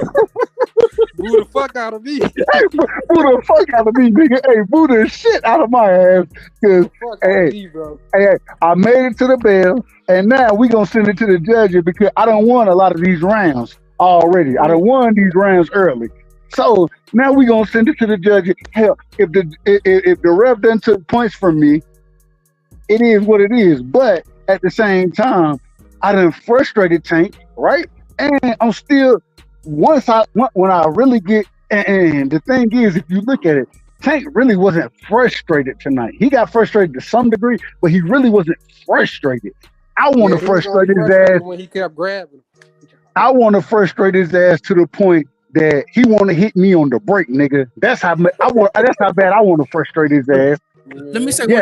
Boo the fuck out of me. Hey, boo the fuck out of me, nigga. Hey, boo the shit out of my ass. Cause Fuck out of me, bro. hey, I made it to the bell, and now we gonna send it to the judges because I don't won a lot of these rounds already. I done won these rounds early. So now we gonna send it to the judges. Hell, if the ref done took points from me, it is what it is. But at the same time, I done frustrated Tank, right? And I'm still when I really get and the thing is, if you look at it, Tank really wasn't frustrated tonight. He got frustrated to some degree, but he really wasn't frustrated. I want to frustrate his ass when he kept grabbing. I want to frustrate his ass to the point that he want to hit me on the break, nigga. That's how That's how bad I want to frustrate his ass. Let me say No,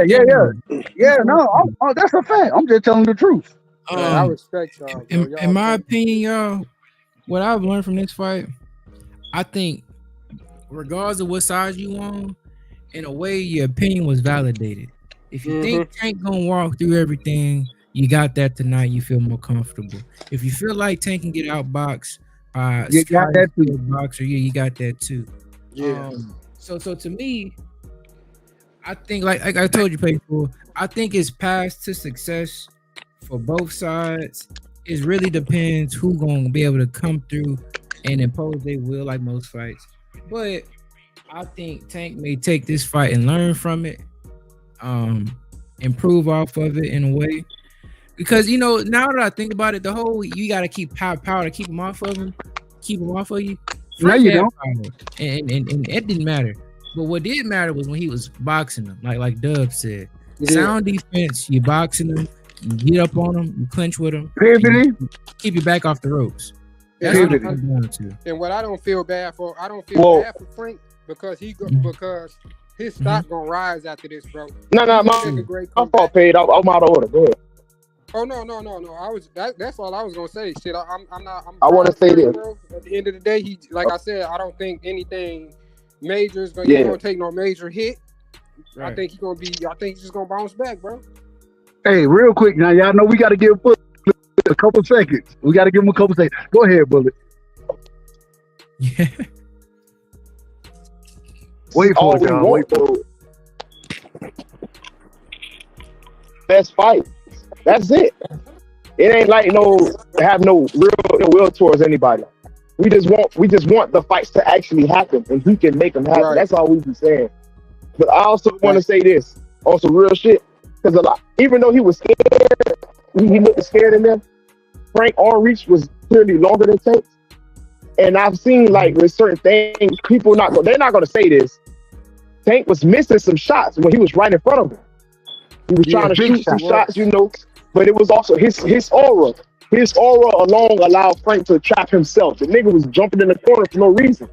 that's a fact. I'm just telling the truth. I respect y'all. In my opinion, y'all, what I've learned from this fight, I think, regardless of what side you on, in a way, your opinion was validated. If you think Tank gonna walk through everything, you got that tonight. You feel more comfortable. If you feel like Tank can get outboxed, you got that too. Boxer, you got that too. Yeah. So to me, I think like I told you before, I think it's path to success for both sides. It really depends who gonna be able to come through and impose their will, like most fights. But I think Tank may take this fight and learn from it, improve off of it in a way. Because now that I think about it, the whole you gotta keep power to keep him off of you. No, you don't. And it didn't matter. But what did matter was when he was boxing him, like Dub said. Sound defense, you boxing him, you get up on him, you clinch with him, pivoting, keep you back off the ropes. That's what I'm going to. And what I don't feel bad for Frank because because his stock gonna rise after this, bro. No, my fault, Paid. I'm out of order. Go ahead. Oh no! I was that's all I was gonna say. Shit, I'm not. I want to say this. Bro. At the end of the day, I said, I don't think anything major is gonna take no major hit. Right. I think he's just gonna bounce back, bro. Hey, real quick now, y'all know we got to give Bullet a couple seconds. We got to give him a couple seconds. Go ahead, Bullet. Yeah. Wait for it, y'all. Wait for it. Best fight. That's it. It ain't like have no real will towards anybody. We just want the fights to actually happen, and he can make them happen. Right. That's all we be saying. But I also want to say this, also real shit, because even though he was scared, he looked scared in them. Frank arm reach was clearly longer than Tank's, and I've seen with certain things, they're not gonna say this. Tank was missing some shots when he was right in front of him. He was trying to shoot some shots, but it was also his aura. His aura alone allowed Frank to trap himself. The nigga was jumping in the corner for no reason.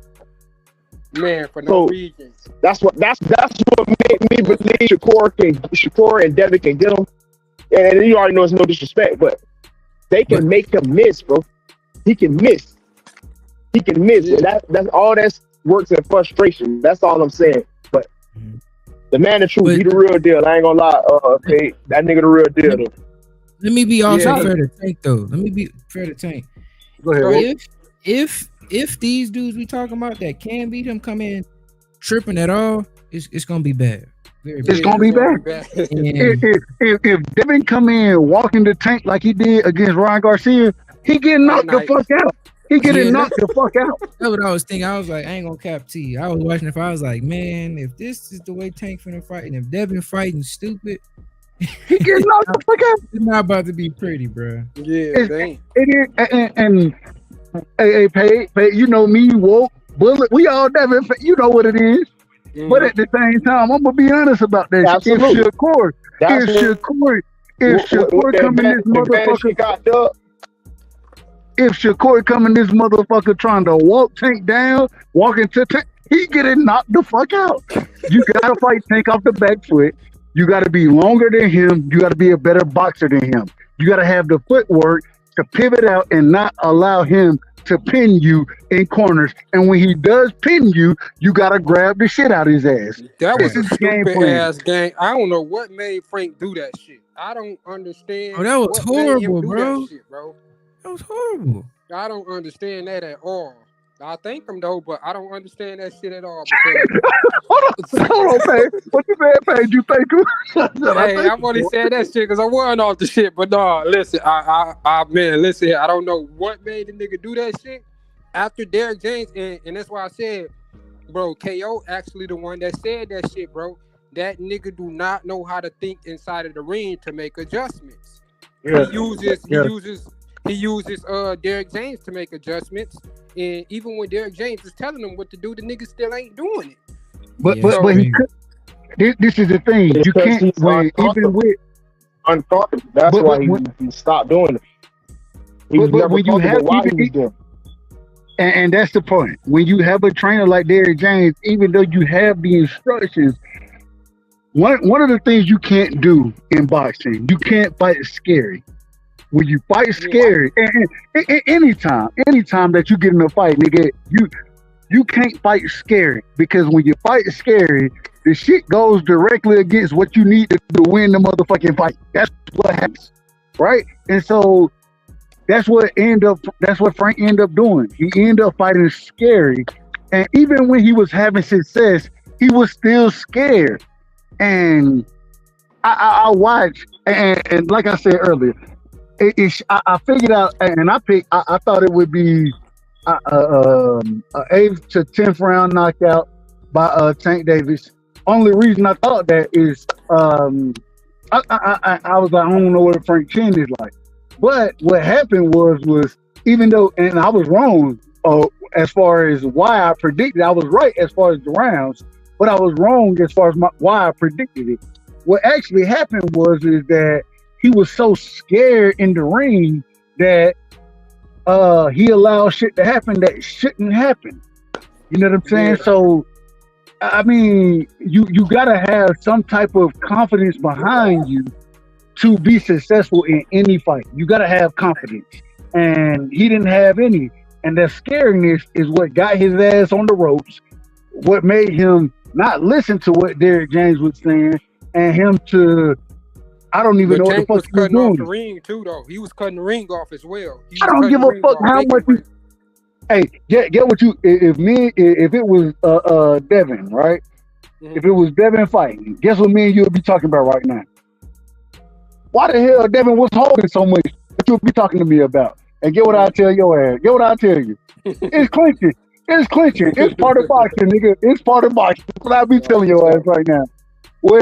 Man, for no reason. That's what made me believe Shakur and Devin can get him. And you already know it's no disrespect, but they can make him miss, bro. He can miss. Yeah. And that's all that works in frustration. That's all I'm saying. But the man of truth, he the real deal. I ain't gonna lie, Pate. That nigga the real deal though. Let me be also fair to Tank though. Let me be fair to Tank. Go ahead. If these dudes we talking about that can beat him come in tripping at all, it's gonna be bad. It's gonna be bad. If Devin come in walking the Tank like he did against Ryan Garcia, he getting knocked the fuck out. He getting knocked the fuck out. That's what I was thinking. I was like, I ain't gonna cap T. I was watching if I was like, man, if this is the way Tank finna fight, and if Devin fighting stupid, he getting knocked the fuck out. It's not about to be pretty, bro. Yeah, it is. And hey, Pay, you know me, woke, Bullet. We all Devin. You know what it is. Mm-hmm. But at the same time, I'm gonna be honest about that. Absolutely. If Shakur come in this motherfucker, if Shakur come in this motherfucker trying to walk Tank down, walking to Tank, he getting knocked the fuck out. You gotta fight Tank off the back foot. You gotta be longer than him. You gotta be a better boxer than him. You gotta have the footwork to pivot out and not allow him to pin you in corners. And when he does pin you, you gotta grab the shit out of his ass. That was a stupid ass game. I don't know what made Frank do that shit. I don't understand. Oh, that was horrible, bro. That shit, bro. That was horrible. I don't understand that at all. I thank him though, but I don't understand that shit at all because Hold on, Paige. What you said, Paige? You think him? I hey, think I've only said that shit because I wasn't off the shit. But no, listen, man, listen here. I don't know what made the nigga do that shit after Derrick James, and that's why I said, bro, KO actually the one that said that shit, bro. That nigga do not know how to think inside of the ring to make adjustments. Yeah. He uses Derrick James to make adjustments, and even when Derrick James is telling him what to do, the nigga still ain't doing it. But Yeah, but it's but he crazy. could. This is the thing. You Because can't he's when even uncomfortable. with Uncomfortable. That's but why when he stopped doing it. He was but never when you have comfortable while he even was doing and that's the point. When you have a trainer like Derrick James, even though you have the instructions, one of the things you can't do in boxing, you can't fight scary. When you fight Yeah, why? scary, and anytime that you get in a fight, nigga, you can't fight scary because when you fight scary, the shit goes directly against what you need to win the motherfucking fight. That's what happens, right? And so that's what Frank ended up doing. He ended up fighting scary, and even when he was having success, he was still scared. And I watched, and like I said earlier, I figured out, and I thought it would be a 8th to 10th round knockout by Tank Davis. Only reason I thought that is I was like, I don't know what Frank Chin is like. But what happened was even though, and I was wrong as far as why I predicted, I was right as far as the rounds, but I was wrong as far as why I predicted it. What actually happened was is that he was so scared in the ring that he allowed shit to happen that shouldn't happen. You know what I'm saying? Yeah, So I mean, you gotta have some type of confidence behind you to be successful in any fight. You gotta have confidence, and he didn't have any. And that scariness is what got his ass on the ropes. What made him not listen to what Derrick James was saying, and him to I don't even but know what the Tank fuck was he was cutting off the doing. ring too, though. He was cutting the ring off as well. He I was don't cutting give the a ring fuck off, how making much it he. break. Hey, get what you if it was Devin, right? Hmm. If it was Devin fighting, guess what me and you'll be talking about right now? Why the hell Devin was holding so much that you'll be talking to me about? And get what I tell your ass. Get what I tell you. It's clinching. It's clinching. It's part of boxing, nigga. It's part of boxing. That's what I be Nah, telling for your ass sure, right now.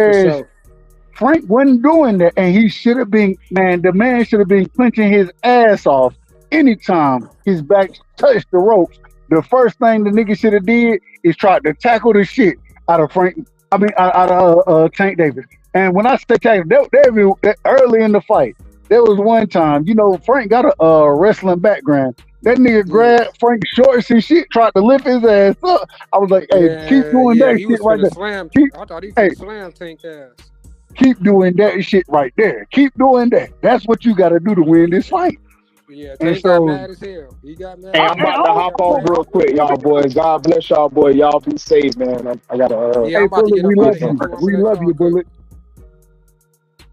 for Whereas sure. Frank wasn't doing that, and he should have been. Man, the man should have been clenching his ass off anytime his back touched the ropes. The first thing the nigga should have did is try to tackle the shit out of Frank. I mean, out of Tank Davis. And when I say tackle, early in the fight, there was one time. You know, Frank got a wrestling background. That nigga Yeah, grabbed Frank's shorts and shit, tried to lift his ass up. I was like, "Hey, keep yeah, doing yeah. that He shit was right finna there. slam. Keep, I thought he hey, finna slam Tank ass. keep doing that shit right there. Keep doing that. That's what you got to do to win this fight." Yeah, And Tank got so, mad as hell. He got Hey, mad as I'm I hell. about to Tank hop got off mad. real quick, y'all boys. God bless y'all, boy. Y'all be safe, man. I gotta Yeah, hey, I'm about to Bullet, get we up love out of here listen. you. too. I'm We gonna let love y'all you, cook. Bullet.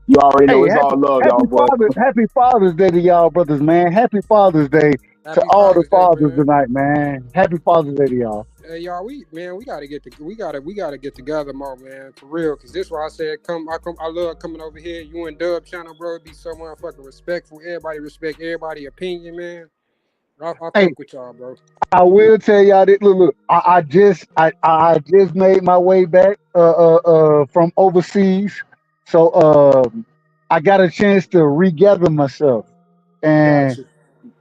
You already know Hey, it's all love, y'all boy. Happy Father's Day to y'all brothers, man. Happy Father's Day to Happy all the Father's Day, fathers man. tonight, man. Happy Father's Day to y'all. Hey y'all, we gotta get we gotta get together more, man, for real. Cause this why I said I love coming over here. You and Dub channel, bro. It be so motherfucking respectful. Everybody respect everybody opinion, man. I Hey, fuck with y'all, bro. I will tell y'all that. Look. I just made my way back from overseas, so I got a chance to regather myself, and Gotcha.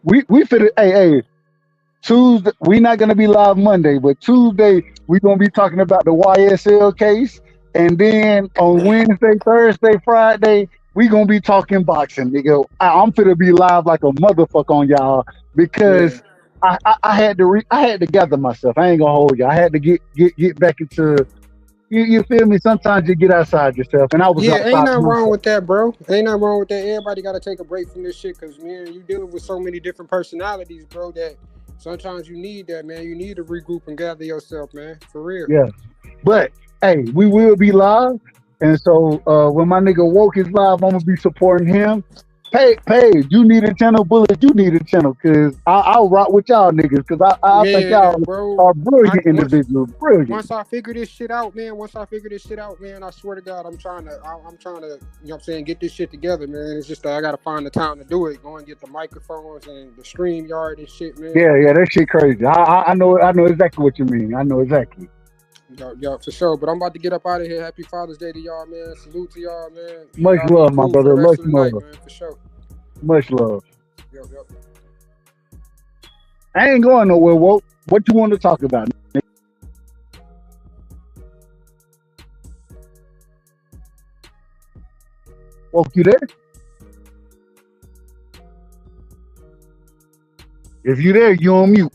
we fit. Hey, Tuesday, we're not gonna be live Monday, but Tuesday we're gonna be talking about the YSL case, and then on Wednesday, Thursday, Friday we gonna be talking boxing, nigga. I'm finna be live like a motherfucker on y'all Yeah. because I had to I had to gather myself. I ain't gonna hold you. I had to get back into you feel me. Sometimes you get outside yourself, and I was Yeah, ain't outside nothing wrong myself. with that, bro. Ain't nothing wrong with that. Everybody gotta take a break from this shit, cause man, you dealing with so many different personalities, bro, that sometimes you need that, man. You need to regroup and gather yourself, man. For real. Yeah, but hey, we will be live, and so when my nigga Woke is live, I'm gonna be supporting him. Page, you need a channel. Bullet, you need a channel. Cause I'll rock with y'all niggas. Cause I think Man, y'all bro. are brilliant individuals. Brilliant. Once I figure this shit out, man. I swear to God, I'm trying to, you know what I'm saying, get this shit together, man. It's just that I gotta find the time to do it. Go and get the microphones and the stream yard and shit, man. Yeah, that shit crazy. I know exactly what you mean. I know exactly. Yo, for sure. But I'm about to get up out of here. Happy Father's Day to y'all, man. Salute to y'all, man. Much y'all love, my cool for brother. the rest Much of the night, love. man, for sure. Much love. Yep. I ain't going nowhere, Woke. What you want to talk about? Woke, you there? If you there, you on mute.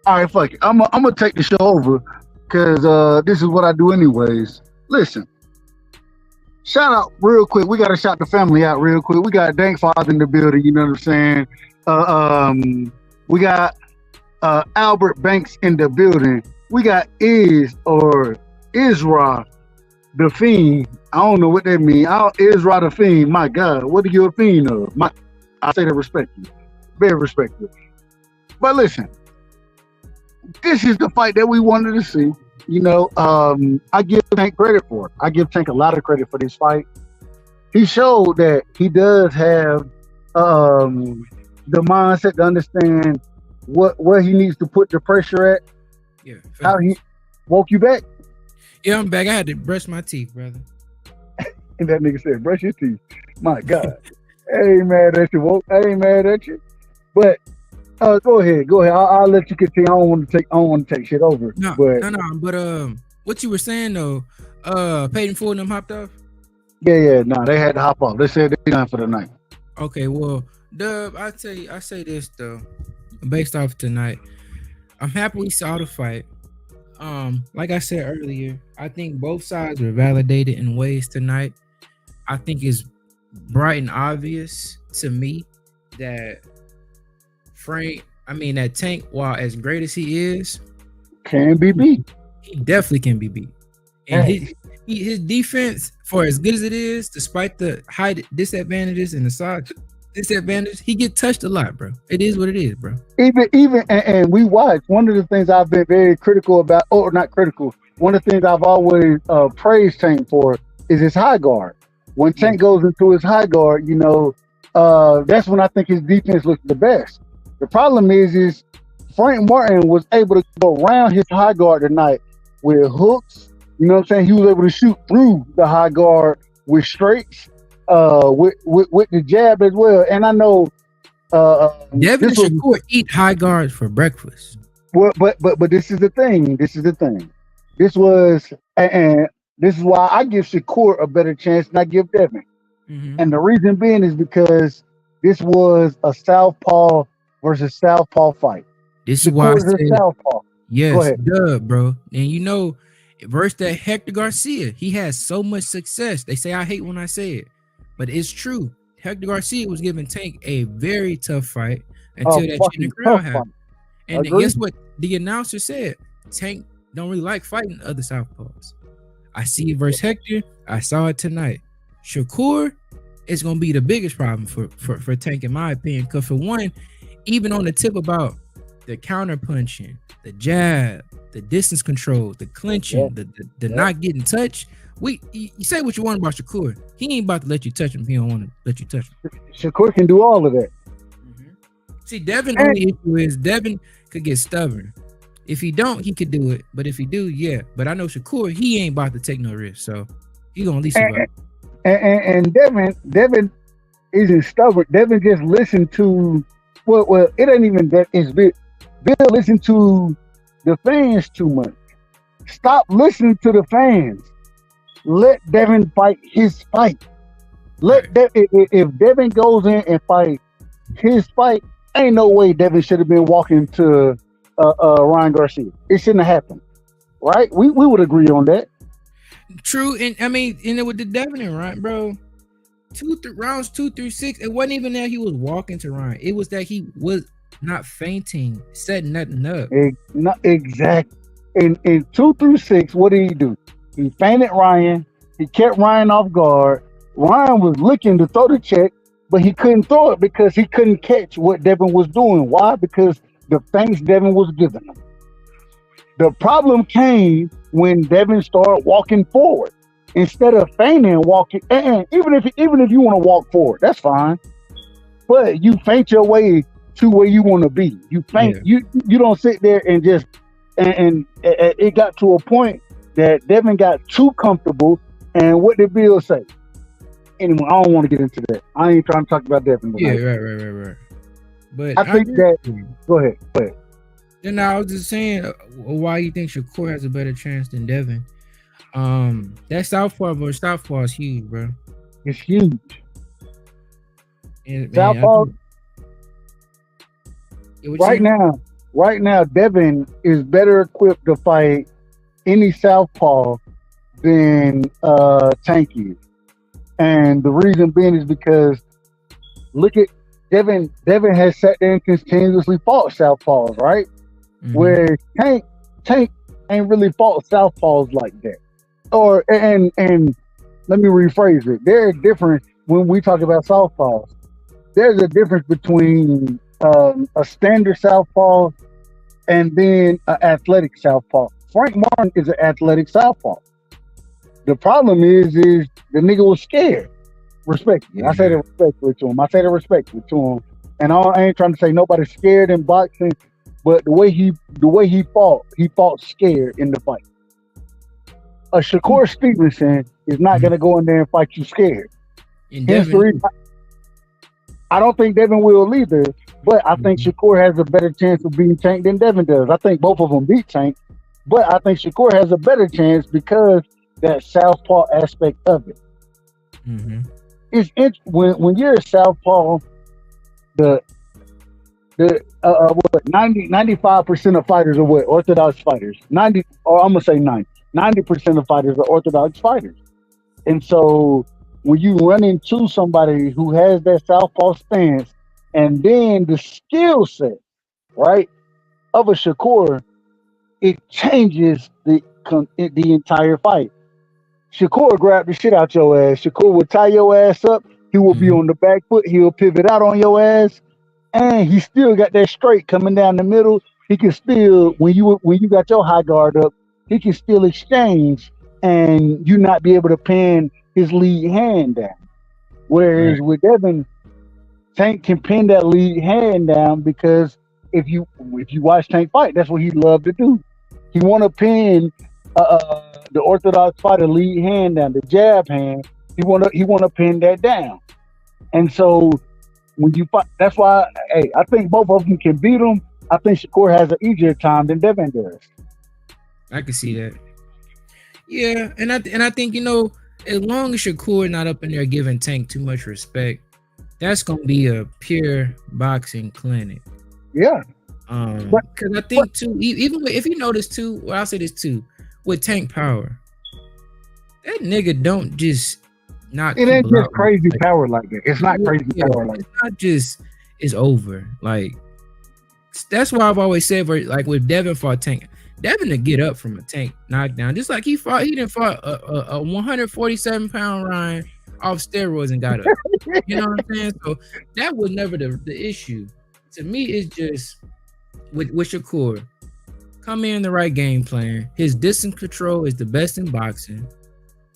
All right, fuck it. I'm gonna take the show over because this is what I do anyways. Listen, shout out real quick. We gotta shout the family out real quick. We got Dank Father in the building. You know what I'm saying? We got Albert Banks in the building. We got Isra the Fiend. I don't know what that means. Isra the Fiend. My God, what are you a fiend of? I say that respectfully, very respectful. But listen, this is the fight that we wanted to see. You know, I give Tank credit for it. I give Tank a lot of credit for this fight. He showed that he does have the mindset to understand where he needs to put the pressure at. Yeah. How he woke you back? Yeah, I'm back. I had to brush my teeth, brother. And that nigga said, brush your teeth. My God. I ain't mad at you, Woke. I ain't mad at you. But go ahead. I'll let you continue. I don't want to take shit over. No. But what you were saying though, Peyton Ford and them hopped off. Yeah. No, they had to hop off. They said they're done for the night. Okay, well, Dub, I say this though, based off tonight, I'm happy we saw the fight. Like I said earlier, I think both sides were validated in ways tonight. I think it's bright and obvious to me that that Tank, while as great as he is, can be beat. He definitely can be beat. And his defense, for as good as it is, despite the height disadvantages and the size disadvantage, he get touched a lot, bro. It is what it is, bro. Even and we watch. One of the things I've been very critical about, or not critical, one of the things I've always praised Tank for is his high guard. When Tank goes into his high guard, you know, that's when I think his defense looks the best. The problem is Frank Martin was able to go around his high guard tonight with hooks. You know what I'm saying? He was able to shoot through the high guard with straights, with the jab as well. And I know Devin and Shakur eat high guards for breakfast. Well, but this is the thing. This was, and this is why I give Shakur a better chance than I give Devin. Mm-hmm. And the reason being is because this was a southpaw versus southpaw fight. This is why I said southpaw. Yes, duh, bro. And you know, versus that Hector Garcia, he has so much success. They say I hate when I say it, but it's true. Hector Garcia was giving Tank a very tough fight until that shit in the crowd happened. And guess what? The announcer said Tank don't really like fighting other southpaws. I see it versus Hector. I saw it tonight. Shakur is gonna be the biggest problem for Tank, in my opinion. Because for one, even on the tip about the counter punching, the jab, the distance control, the clinching, the not getting touched. You say what you want about Shakur. He ain't about to let you touch him. He don't want to let you touch him. Shakur can do all of that. Mm-hmm. See, Devin only issue is Devin could get stubborn. If he don't, he could do it. But if he do, yeah. But I know Shakur, he ain't about to take no risk. So he gonna at least survive. And Devin isn't stubborn. Devin just listened to well, it ain't even that. It's Bill listen to the fans too much. Stop listening to the fans. Let Devin fight his fight. If Devin goes in and fight his fight, ain't no way Devin should have been walking to Ryan Garcia. It shouldn't have happened, right? We would agree on that. True, and I mean, with the Devin and Ryan, bro, rounds 2 through 6, it wasn't even that he was walking to Ryan. It was that he was not fainting, setting nothing up. Not exactly. In 2 through 6, what did he do? He feinted Ryan. He kept Ryan off guard. Ryan was looking to throw the check, but he couldn't throw it because he couldn't catch what Devin was doing. Why? Because the feints Devin was giving him. The problem came when Devin started walking forward instead of feigning and walking. And even if you want to walk forward, that's fine. But you feint your way to where you want to be. You feint. Yeah. You don't sit there and just and it got to a point that Devin got too comfortable. And what did Bill say? Anyway, I don't want to get into that. I ain't trying to talk about Devin. Yeah, right. But I think that. Go ahead. Then I was just saying why you think Shakur has a better chance than Devin. That southpaw is huge, bro. It's huge. And, southpaw. Right now, Devin is better equipped to fight any southpaw than Tank is. And the reason being is because look at Devin has sat there and continuously fought southpaws, right? Mm-hmm. Where Tank ain't really fought southpaws like that. And let me rephrase it. There's a difference when we talk about southpaws. There's a difference between a standard southpaw and then an athletic southpaw. Frank Martin is an athletic southpaw. The problem is the nigga was scared. Respectfully. I said it respectfully to him. And I ain't trying to say nobody's scared in boxing, but the way he fought scared in the fight. A Shakur Stevenson is not gonna go in there and fight you scared. I don't think Devin will either, but I think Shakur has a better chance of beating Tank than Devin does. I think both of them beat Tank, but I think Shakur has a better chance because that southpaw aspect of it. Mm-hmm. When you're a southpaw, the 95% of fighters are what? Orthodox fighters. 90% of fighters are orthodox fighters. And so when you run into somebody who has that southpaw stance and then the skill set, right, of a Shakur, it changes the entire fight. Shakur grab the shit out your ass. Shakur will tie your ass up. He will be on the back foot. He'll pivot out on your ass. And he still got that straight coming down the middle. He can still, when you got your high guard up, he can still exchange and you not be able to pin his lead hand down. Whereas with Devin, Tank can pin that lead hand down because if you watch Tank fight, that's what he loved to do. He want to pin the orthodox fighter lead hand down, the jab hand. He want to pin that down. And so when you fight, that's why I think both of them can beat him. I think Shakur has an easier time than Devin does. I can see that. Yeah, and I think, you know, as long as Shakur not up in there giving Tank too much respect, that's gonna be a pure boxing clinic. Yeah. Because I think too, even if you notice too, well, I'll say this too, with Tank power, that nigga don't just knock. It ain't just crazy power like that. It's not crazy power like that. It's not just it's over. Like that's why I've always said, like with Devin fought Tank, Devin to get up from a Tank knockdown, just like he didn't fought a 147-pound Ryan off steroids and got up. You know what I'm saying? So that was never the issue. To me, it's just with Shakur, come in the right game plan. His distance control is the best in boxing.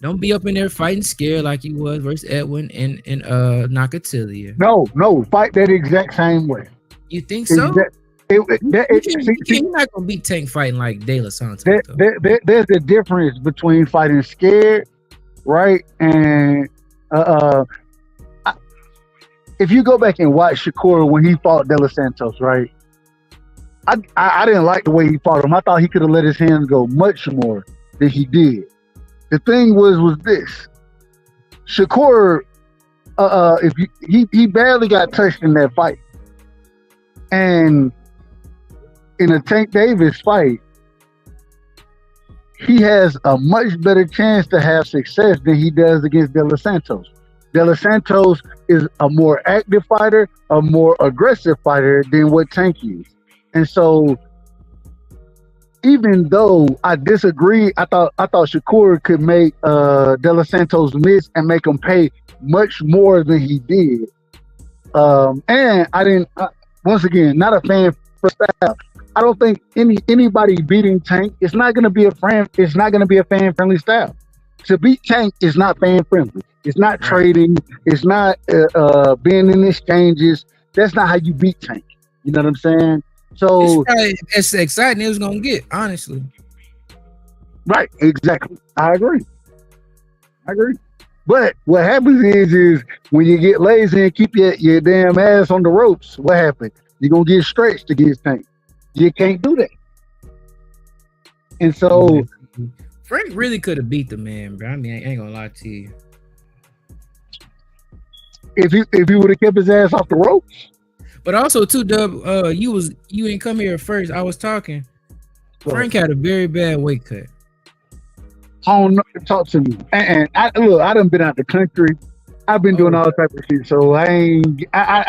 Don't be up in there fighting scared like he was versus Edwin and Nakatilia. No, fight that exact same way. You think so? You're not gonna beat Tank fighting like De La Santos. There's a difference between fighting scared, right? And if you go back and watch Shakur when he fought De La Santos, right? I didn't like the way he fought him. I thought he could have let his hands go much more than he did. The thing was this: Shakur, he barely got touched in that fight, and in a Tank Davis fight, he has a much better chance to have success than he does against De La Santos. De La Santos is a more active fighter, a more aggressive fighter than what Tank is. And so even though I disagree, I thought Shakur could make De Los Santos miss and make him pay much more than he did. And I didn't. Once again, not a fan for style. I don't think anybody beating Tank. It's not going to be a fan. It's not going to be a fan friendly style. To beat Tank is not fan friendly. It's not trading. It's not being in exchanges. That's not how you beat Tank. You know what I'm saying? So It's probably as exciting as it's gonna get, honestly. right, exactly. I agree. But what happens is when you get lazy and keep your damn ass on the ropes, what happens? You're gonna get stretched against Tank. You can't do that. And so Frank really could have beat the man, bro. I mean, I ain't gonna lie to you. if he would have kept his ass off the ropes, But also too, Dub, you didn't come here first. I was talking. Frank had a very bad weight cut. I don't know. Talk to me. And I done been out the country. I've been doing all type of shit, so I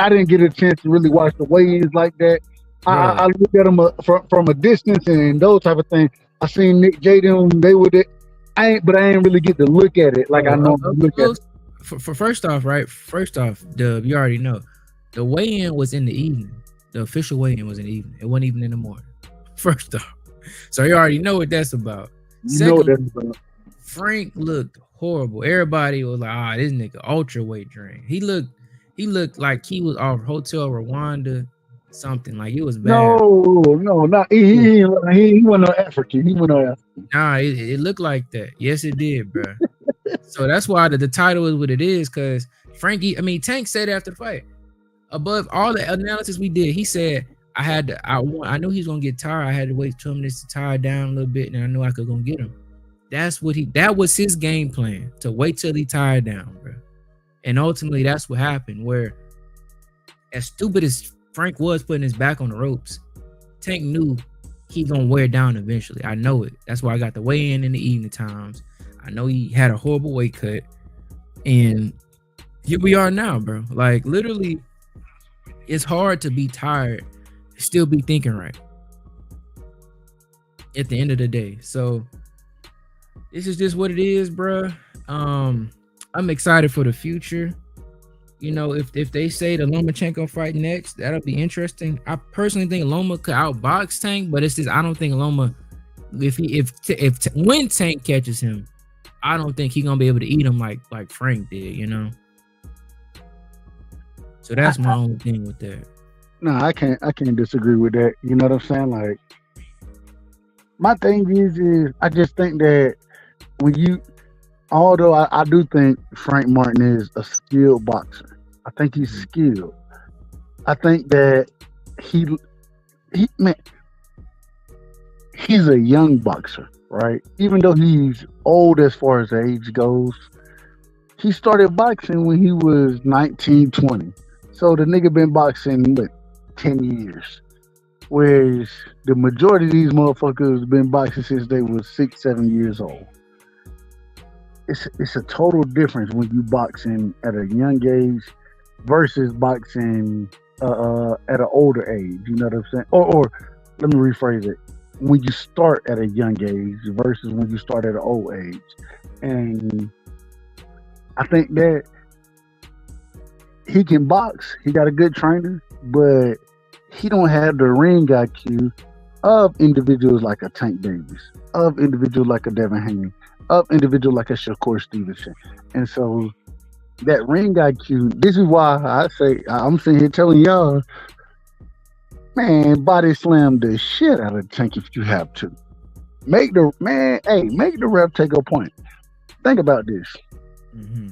didn't get a chance to really watch the weigh-ins like that. I looked at them from a distance and those type of things. I seen Nick J them, they would. I ain't really get to look at it like I normally look at it. For first off, Dub, you already know the weigh-in was in the evening. The official weigh-in was in the evening. It wasn't even in the morning. First off, so you already know what that's about. Frank looked horrible. Everybody was like, this nigga ultra weight drain. He looked like he was off Hotel Rwanda, something like it was bad. No, not he wasn't no African. He wasn't no African. Nah, it looked like that. Yes, it did, bro. So that's why the title is what it is, because Tank said after the fight, above all the analysis we did, he said, I knew he was gonna get tired. I had to wait 2 minutes to tire down a little bit, and I knew I could go get him. That was his game plan, to wait till he tired down, bro. And ultimately that's what happened, where as stupid as Frank was putting his back on the ropes, Tank knew he gonna wear down eventually. I know it. That's why I got the weigh-in the evening times. I know he had a horrible weight cut, and here we are now, bro. Like literally, it's hard to be tired, still be thinking right at the end of the day. So this is just what it is, bro. I'm excited for the future. You know, if they say the Lomachenko fight next, that'll be interesting. I personally think Loma could outbox Tank, but it's just I don't think Loma, when Tank catches him, I don't think he's gonna be able to eat him like Frank did, you know. So that's my only thing with that. No, I can't disagree with that. You know what I'm saying? Like, my thing is I just think that although I do think Frank Martin is a skilled boxer. I think he's skilled. I think that he's a young boxer, right? Even though he's old as far as age goes, he started boxing when he was 19, 20. So the nigga been boxing 10 years. Whereas the majority of these motherfuckers been boxing since they was 6, 7 years old. It's a total difference when you boxing at a young age versus boxing at an older age. You know what I'm saying? Or let me rephrase it. When you start at a young age versus when you start at an old age. And I think that he can box. He got a good trainer, but he don't have the ring IQ of individuals like a Tank Davis, of individuals like a Devin Haney, of individuals like a Shakur Stevenson. And so that ring IQ, this is why I say, I'm sitting here telling y'all, man, body slam the shit out of Tank if you have to. Make the ref take a point. Think about this. Mm-hmm.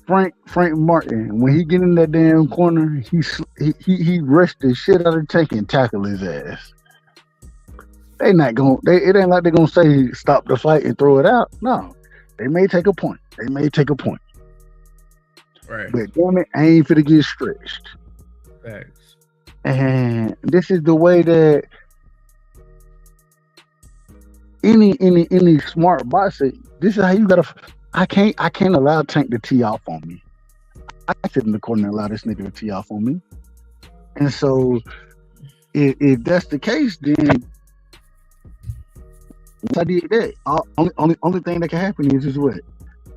Frank Martin, when he get in that damn corner, he rushed the shit out of Tank and tackle his ass. It ain't like they're gonna say stop the fight and throw it out. No, they may take a point. Right. But damn it, I ain't finna get stretched. Facts. And this is the way that any smart boxer. This is how you gotta. I can't allow Tank to tee off on me. I sit in the corner and allow this nigga to tee off on me. And so, if that's the case, then Once I did that, only thing that can happen is just what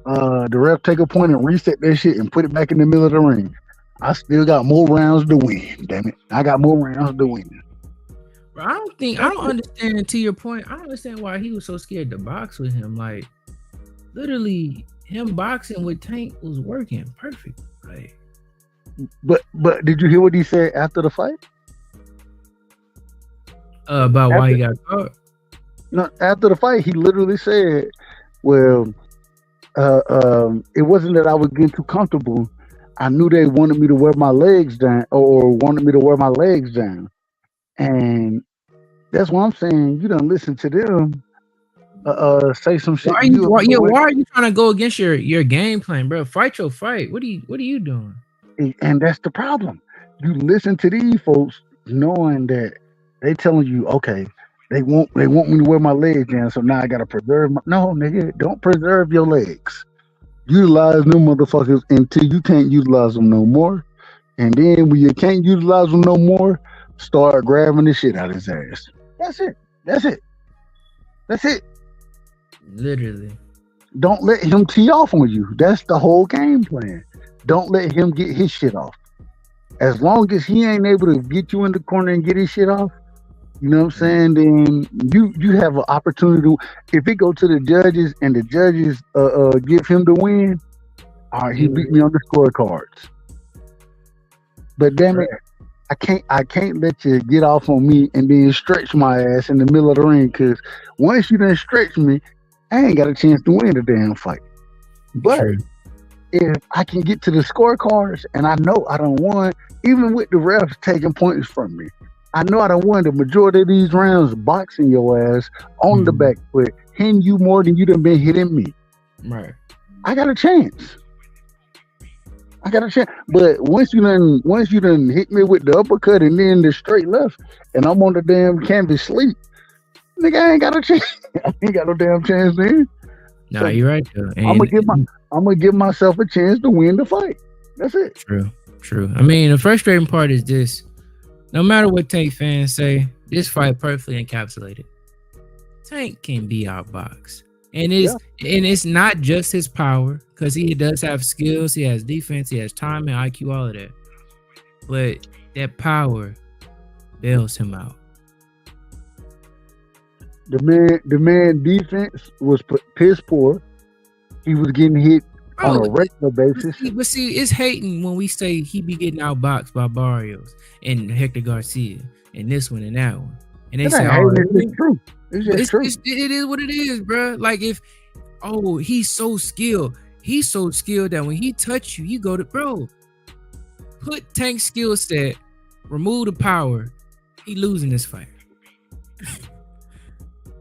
the ref take a point and reset that shit and put it back in the middle of the ring. I still got more rounds to win. Damn it, I got more rounds to win. Bro, I don't understand. To your point, I don't understand why he was so scared to box with him. Like, literally, him boxing with Tank was working perfect. Like, but did you hear what he said after the fight? About why he got caught. No, after the fight, he literally said, "Well, it wasn't that I was getting too comfortable. I knew they wanted me to wear my legs down, or wanted me to wear my legs down, and that's why I'm saying you don't listen to them. Say some shit. Why are you trying to go against your game plan, bro? Fight your fight. What are you doing? And that's the problem. You listen to these folks knowing that they telling you, okay, they want me to wear my legs down, so now I gotta preserve my. No, nigga, don't preserve your legs. Utilize them motherfuckers until you can't utilize them no more. And then when you can't utilize them no more, start grabbing the shit out of his ass. That's it. That's it. That's it. Literally. Don't let him tee off on you. That's the whole game plan. Don't let him get his shit off. As long as he ain't able to get you in the corner and get his shit off, you know what I'm saying? Then you have an opportunity to. If it go to the judges and the judges give him the win, all right, he beat me on the scorecards. But damn it, I can't let you get off on me and then stretch my ass in the middle of the ring, because once you done stretch me, I ain't got a chance to win the damn fight. But if I can get to the scorecards and I know I done won, even with the refs taking points from me, I know I done won the majority of these rounds boxing your ass on the back foot, hitting you more than you done been hitting me. Right. I got a chance. But once you done hit me with the uppercut and then the straight left, and I'm on the damn canvas sleep, nigga, I ain't got a chance. I ain't got no damn chance then. No, so you're right. I'm gonna give myself a chance to win the fight. That's it. True. I mean, the frustrating part is this. No matter what Tank fans say, this fight perfectly encapsulated. Tank can be outboxed. And it's not just his power, because he does have skills, he has defense, he has timing, IQ, all of that. But that power bails him out. The man defense was piss poor. He was getting hit on a regular basis. But see, it's hating when we say he be getting outboxed by Barrios and Hector Garcia and this one and that one. And they say, it's true. It's true. It is what it is, bro. Like he's so skilled. He's so skilled that when he touch you, you go to, bro, put Tank's skill set, remove the power, he losing this fight.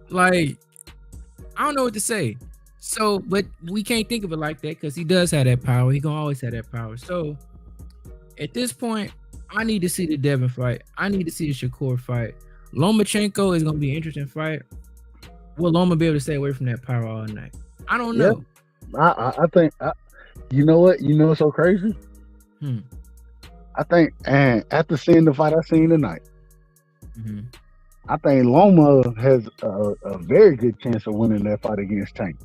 Like, I don't know what to say. So, but we can't think of it like that because he does have that power. He gonna always have that power. So, at this point, I need to see the Devin fight. I need to see the Shakur fight. Lomachenko is gonna be an interesting fight. Will Loma be able to stay away from that power all night? I don't know. I think. You know what? You know what's so crazy? I think, and after seeing the fight I seen tonight, I think Loma has a very good chance of winning that fight against Tank.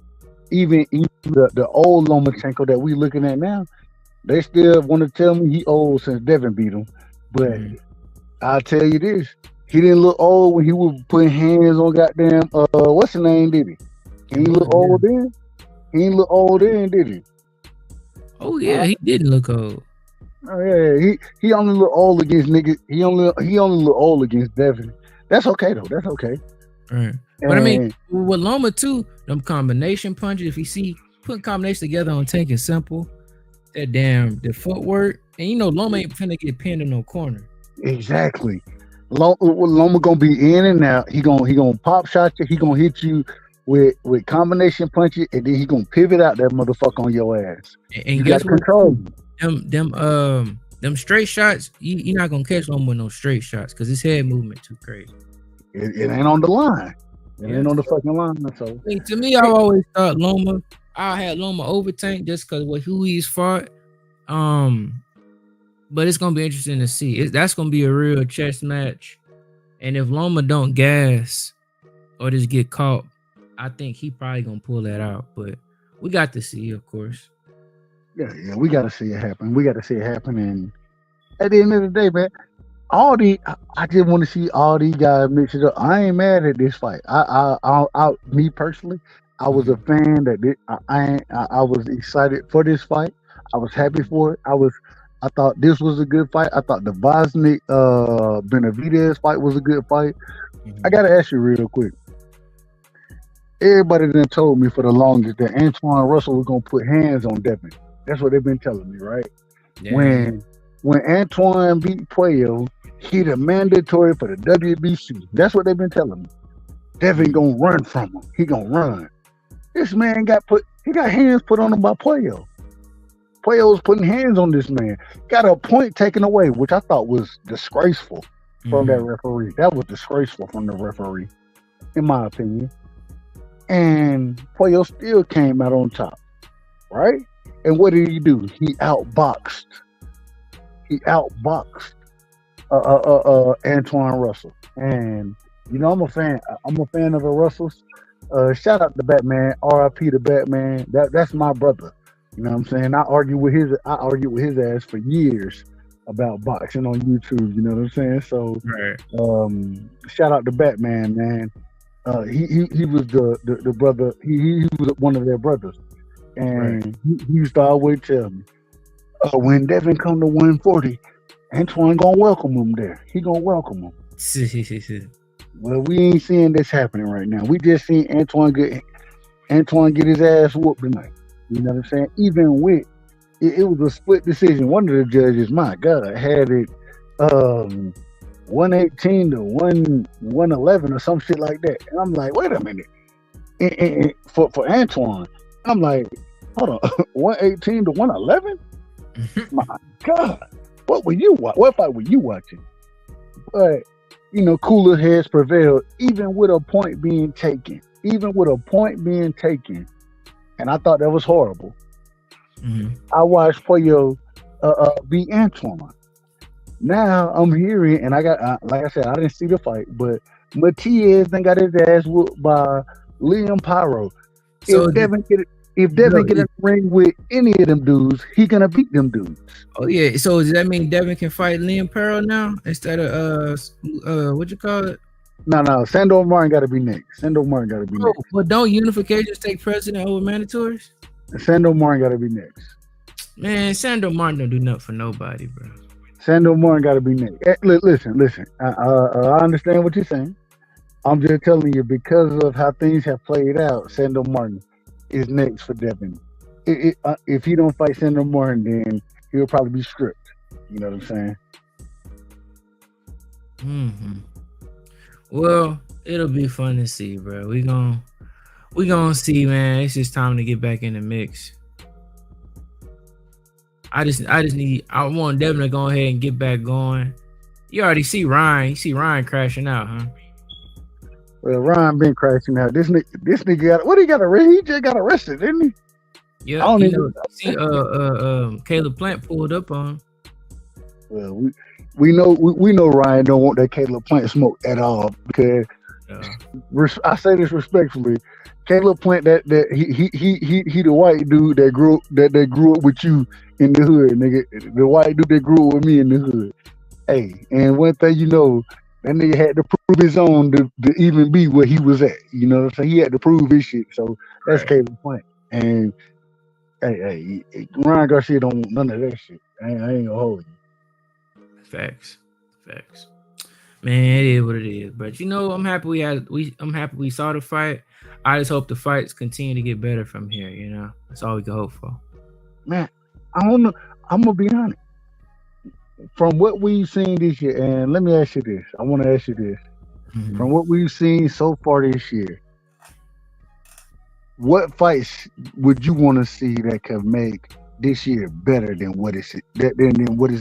Even the old Lomachenko that we looking at now, they still want to tell me he old since Devin beat him. But I'll tell you this, he didn't look old when he was putting hands on goddamn, what's his name, did he? He didn't look old then? He didn't look old then, did he? Oh, yeah, he didn't look old. Oh, yeah, he only look old against niggas. He only look old against Devin. That's okay, though. That's okay. Right. But I mean, with Loma too, them combination punches, if you see putting combinations together on Tank is simple. The footwork, and you know Loma ain't finna get pinned in no corner. Exactly. Loma gonna be in and out. He gonna pop shot you. He gonna hit you with combination punches, and then he gonna pivot out that motherfucker on your ass. And you got control. Them straight shots, you're not gonna catch Loma with no straight shots because his head movement too crazy. It ain't on the line. It ain't on the fucking line. So to me, I've always thought I had Loma over Tank just because of who he's fought. But it's gonna be interesting to see. That's gonna be a real chess match. And if Loma don't gas or just get caught, I think he probably gonna pull that out, but we got to see, of course. Yeah, we got to see it happen. We got to see it happen. And at the end of the day, man, I just want to see all these guys mix it up. I ain't mad at this fight. Me personally, I was a fan that I was excited for this fight. I was happy for it. I thought this was a good fight. I thought the Bosniak Benavidez fight was a good fight. I gotta ask you real quick. Everybody done told me for the longest that Antoine Russell was gonna put hands on Devin. That's what they've been telling me, right? Yeah. When Antoine beat Puello, he the mandatory for the WBC. That's what they've been telling me. Devin gonna run from him. He gonna run. This man got hands put on him by Puello. Puello was putting hands on this man. Got a point taken away, which I thought was disgraceful from that referee. That was disgraceful from the referee, in my opinion. And Puello still came out on top, right? And what did he do? He outboxed Antoine Russell. And you know, I'm a fan of the Russells. Shout out to Batman, R.I.P. to Batman. That's my brother. You know what I'm saying? I argued with his ass for years about boxing on YouTube. You know what I'm saying? So, shout out to Batman, man. He was the brother. He was one of their brothers, and he used to always tell me, when Devin come to 140, Antoine gonna welcome him there. He gonna welcome him. Well, we ain't seeing this happening right now. We just seen Antoine get his ass whooped tonight. You know what I'm saying? Even with it was a split decision. One of the judges, my God, had it 118 to 111 or some shit like that. And I'm like, wait a minute. And for Antoine, I'm like, hold on, 118 to 111? My God, what fight were you watching? But you know, cooler heads prevailed, even with a point being taken. And I thought that was horrible. I watched Puello beat Antoine. Now I'm hearing, and I got, like I said, I didn't see the fight, but Matias then got his ass whooped by Liam Pyro. So if Devin get in the ring with any of them dudes, he gonna beat them dudes. Oh yeah. So does that mean Devin can fight Liam Perro now instead of what you call it? No, Sandor Martin gotta be next. Next. But don't unifications take precedent over mandatories? Sandor Martin gotta be next. Man, Sandor Martin don't do nothing for nobody, bro. Sandor Martin gotta be next. Listen. I understand what you're saying. I'm just telling you, because of how things have played out, Sandor Martin is next for Devin. If he don't fight Sandor Martin, then he'll probably be stripped. You know what I'm saying? Well, it'll be fun to see, bro. We gonna see, man. It's just time to get back in the mix. I want Devin to go ahead and get back going. You already see Ryan. You see Ryan crashing out, huh? Well, Ryan been crashing out. This nigga he just got arrested, didn't he? Yeah. I don't even see Caleb Plant pulled up on him. Well, we know Ryan don't want that Caleb Plant smoke at all, because I say this respectfully. Caleb Plant, that he the white dude that grew up with you in the hood, nigga. The white dude that grew up with me in the hood. Hey, and one thing you know, that nigga had to prove his own to even be where he was at. You know what I'm saying? He had to prove his shit. So that's Caleb Plant. And hey, Ryan Garcia don't want none of that shit. I ain't gonna hold you. Facts. Man, it is what it is. But you know, I'm happy we saw the fight. I just hope the fights continue to get better from here, you know. That's all we can hope for. Man, I'm gonna be honest. From what we've seen this year, and let me ask you this. I want to ask you this. From what we've seen so far this year, what fights would you want to see that could make this year better than what it's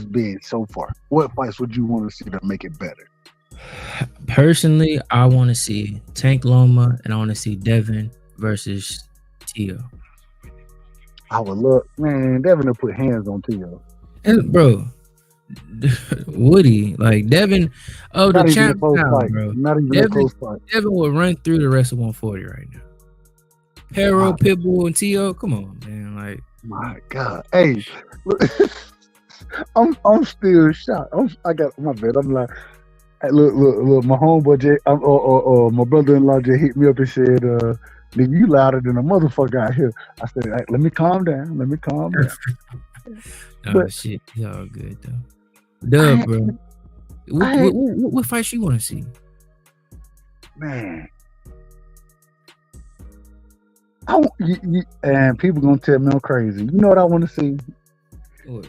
been so far? What fights would you want to see to make it better? Personally, I want to see Tank Loma, and I want to see Devin versus Tio. I would love, man, Devin to put hands on Tio. And bro, Woody, like Devin, the champ now, bro. Not even a close fight. Devin will run through the rest of 140 right now. Hero, Pitbull, and T.O. Come on, man. Like, my God. Hey, look, I'm still shocked. I got my bad. I'm like, hey, look, my homeboy Jay, or my brother-in-law just hit me up and said, nigga, you louder than a motherfucker out here. I said, hey, let me calm down. oh But shit, it's all good though. Dub, bro. What fights you want to see? Man, and people gonna tell me I'm crazy. You know what I want to see? What?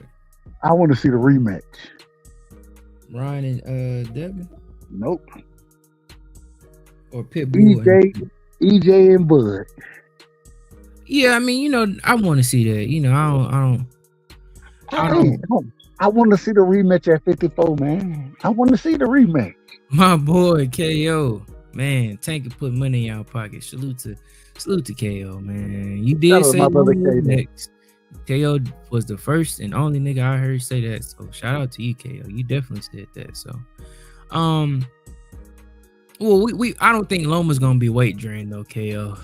I want to see the rematch. Ryan and Devin? Nope. Or Pitbull? EJ and Bud. Yeah, I mean, I want to see that. I want to see the rematch at 54, man. I want to see the rematch. My boy KO, man, Tank can put money in your pocket. Salute to KO, man. You did say my brother Loma was next. KO was the first and only nigga I heard say that. So shout out to you, KO. You definitely said that. So, well, I don't think Loma's gonna be weight drained though, KO.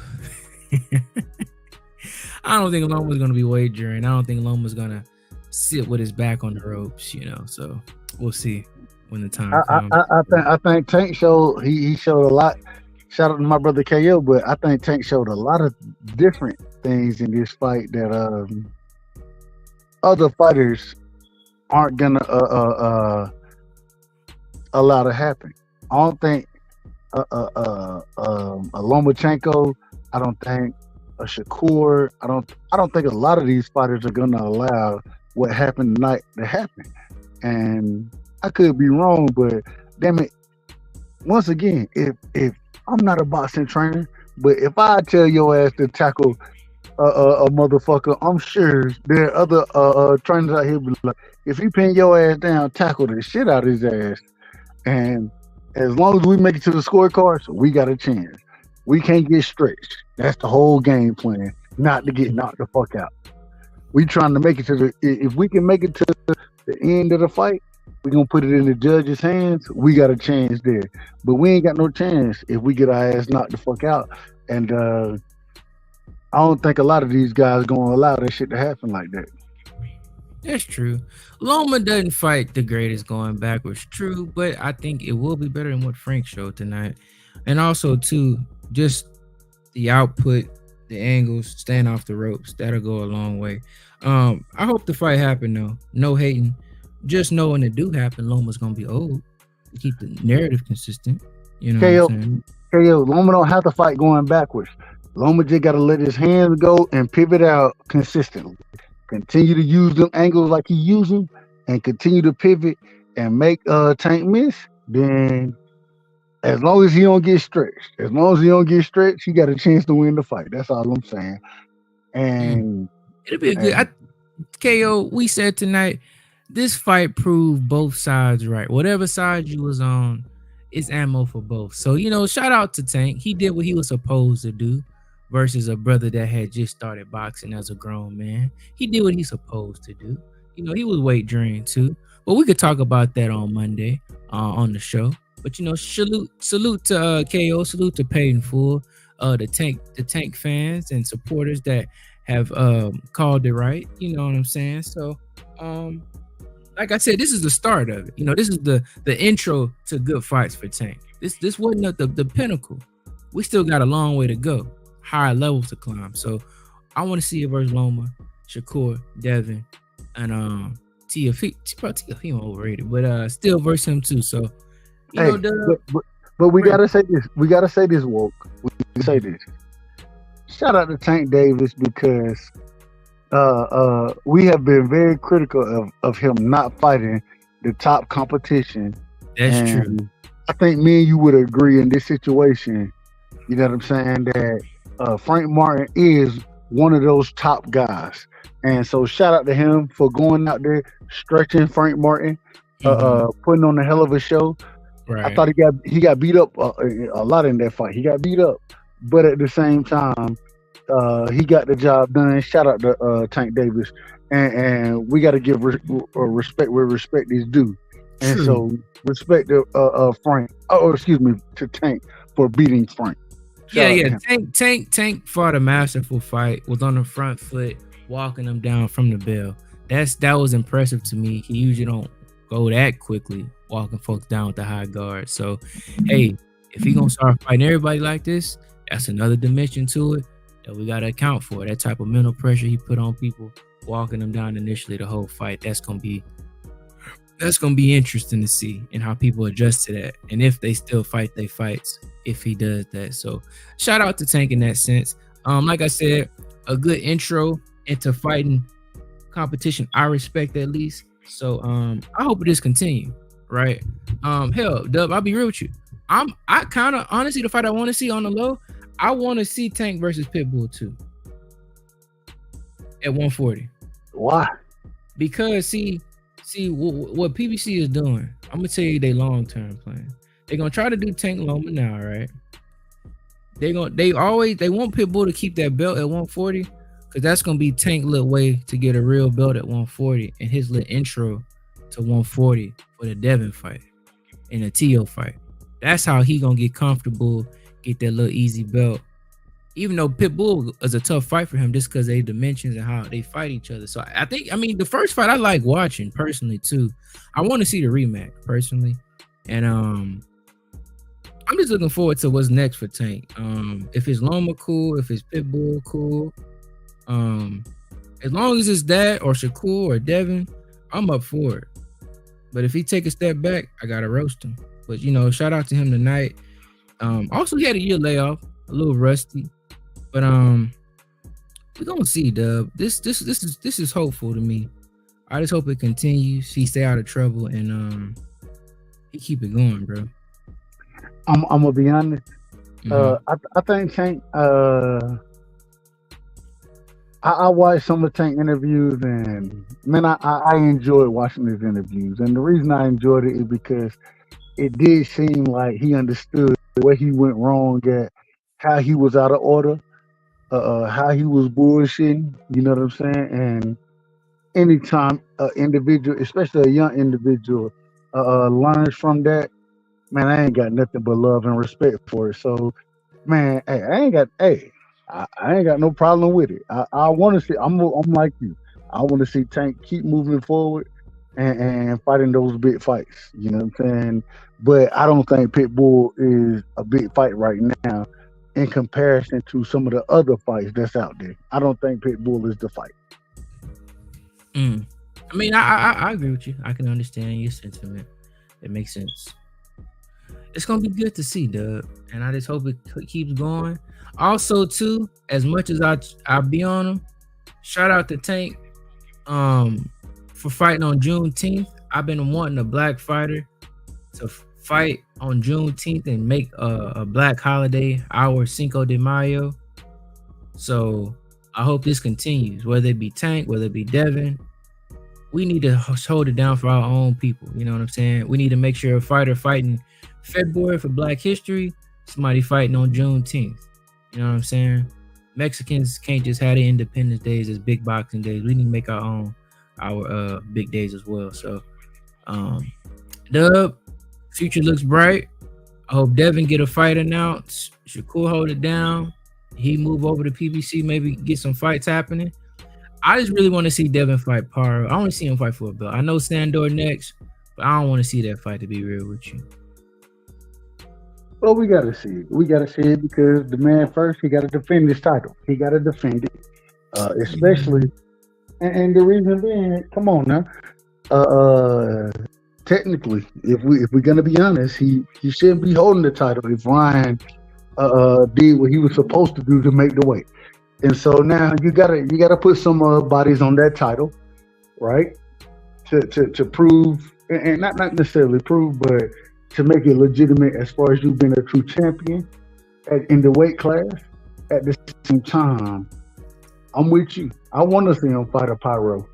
I don't think Loma's gonna be weight drained. I don't think Loma's gonna sit with his back on the ropes, So we'll see when the time comes. I think Tank showed he showed a lot. Shout out to my brother KO, but I think Tank showed a lot of different things in this fight that other fighters aren't gonna allow to happen. I don't think a Lomachenko. I don't think a Shakur. I don't think a lot of these fighters are gonna allow what happened tonight to happen. And I could be wrong, but damn it, once again, if I'm not a boxing trainer, but if I tell your ass to tackle a motherfucker, I'm sure there are other trainers out here be like, if he pin your ass down, tackle the shit out of his ass. And as long as we make it to the scorecards, we got a chance. We can't get stretched. That's the whole game plan, not to get knocked the fuck out. We trying to make it to if we can make it to the end of the fight, we're gonna put it in the judge's hands. We got a chance there. But we ain't got no chance if we get our ass knocked the fuck out. And I don't think a lot of these guys gonna allow that shit to happen like that. That's true. Loma doesn't fight the greatest going backwards, true, but I think it will be better than what Frank showed tonight. And also, too, just the output, the angles, staying off the ropes, that'll go a long way. I hope the fight happen, though. No hating. Just knowing it do happen, Loma's going to be old. Keep the narrative consistent. You know what I'm saying? KO, Loma don't have to fight going backwards. Loma just got to let his hands go and pivot out consistently. Continue to use them angles like he used them and continue to pivot and make Tank miss. Then as long as he don't get stretched, he got a chance to win the fight. That's all I'm saying. And it'll be a good KO, we said tonight, this fight proved both sides right. Whatever side you was on, it's ammo for both. So, shout out to Tank. He did what he was supposed to do versus a brother that had just started boxing as a grown man. He did what he's supposed to do. He was weight drained too. But we could talk about that on Monday on the show. But salute to KO, salute to Paid in Full, the Tank fans and supporters that have called it right. You know what I'm saying? So like I said, this is the start of it. This is the intro to good fights for Tank. This wasn't the pinnacle. We still got a long way to go. Higher levels to climb. So I want to see it versus Loma, Shakur, Devin, and TF. Overrated, but still versus him too. So but we gotta say this. We gotta say this, woke. We say this. Shout out to Tank Davis because we have been very critical of him not fighting the top competition. That's true. I think me and you would agree in this situation. You know what I'm saying? That Frank Martin is one of those top guys. And so shout out to him for going out there, stretching Frank Martin, putting on a hell of a show. Right. I thought he got beat up a lot in that fight. He got beat up. But at the same time, he got the job done. Shout out to Tank Davis. And we got to give respect where respect is due. And so respect to Frank. To Tank for beating Frank. Shout out to Yeah. him. Tank fought a masterful fight. Was on the front foot, walking them down from the bell. That was impressive to me. He usually don't go that quickly, walking folks down with the high guard. So, hey, if he gonna start fighting everybody like this, that's another dimension to it that we gotta account for. That type of mental pressure he put on people, walking them down initially the whole fight. That's gonna be interesting to see and how people adjust to that, and if they still fight they fights if he does that. So shout out to Tank in that sense. Like I said, a good intro into fighting competition. I respect at least. So I hope it just continue. Right. Hell, Dub, I'll be real with you. I kind of honestly, the fight I want to see on the low, I want to see Tank versus Pitbull too at 140. Why? Because see what PBC is doing. I'm gonna tell you they long term plan. They're gonna try to do Tank Loma now, right? They want Pitbull to keep that belt at 140, because that's gonna be Tank little way to get a real belt at 140 and his little intro to 140 for the Devin fight and the Tio fight. That's how he gonna get comfortable, get that little easy belt. Even though Pitbull is a tough fight for him, just because they dimensions and how they fight each other. So I mean, the first fight I like watching personally too. I want to see the rematch personally, and I'm just looking forward to what's next for Tank. If it's Loma cool, if it's Pitbull cool, as long as it's that or Shakur or Devin, I'm up for it. But if he take a step back, I gotta roast him. But shout out to him tonight. Also he had a year layoff, a little rusty. But we're gonna see, Dub. This is hopeful to me. I just hope it continues. He stay out of trouble and he keep it going, bro. I'm gonna be honest. I think Tank. I watched some of Tank interviews, and man, I enjoyed watching his interviews. And the reason I enjoyed it is because it did seem like he understood where he went wrong at, how he was out of order, how he was bullshitting. You know what I'm saying? And anytime an individual, especially a young individual, learns from that, man, I ain't got nothing but love and respect for it. So, man, hey, I ain't got no problem with it. I want to see. I'm like you. I want to see Tank keep moving forward and fighting those big fights. You know what I'm saying? But I don't think Pitbull is a big fight right now in comparison to some of the other fights that's out there. I don't think Pitbull is the fight. I mean, I agree with you. I can understand your sentiment. It makes sense. It's gonna be good to see, Dub, and I just hope it keeps going. Also, too, as much as I be on him, shout out to Tank for fighting on Juneteenth. I've been wanting a black fighter to fight on Juneteenth and make a black holiday our Cinco de Mayo. So I hope this continues, whether it be Tank, whether it be Devin. We need to hold it down for our own people. You know what I'm saying? We need to make sure a fighter fighting February for Black History, somebody fighting on Juneteenth. You know what I'm saying? Mexicans can't just have their Independence Days as big boxing days. We need to make our own big days as well. So, Dub, future looks bright. I hope Devin get a fight announced. Shakur hold it down. He move over to PBC, maybe get some fights happening. I just really want to see Devin fight Paro. I want to see him fight for a belt. I know Sandor next, but I don't want to see that fight, to be real with you. Well, we got to see it. We got to see it because the man first, he got to defend his title. He got to defend it, especially. And the reason being, come on now. Technically, if we're gonna be honest, he shouldn't be holding the title if Ryan did what he was supposed to do to make the weight. And so now you gotta put some bodies on that title, right? To prove, and not necessarily prove, but to make it legitimate as far as you've been a true champion in the weight class. At the same time, I'm with you. I want to see him fight a Pyro.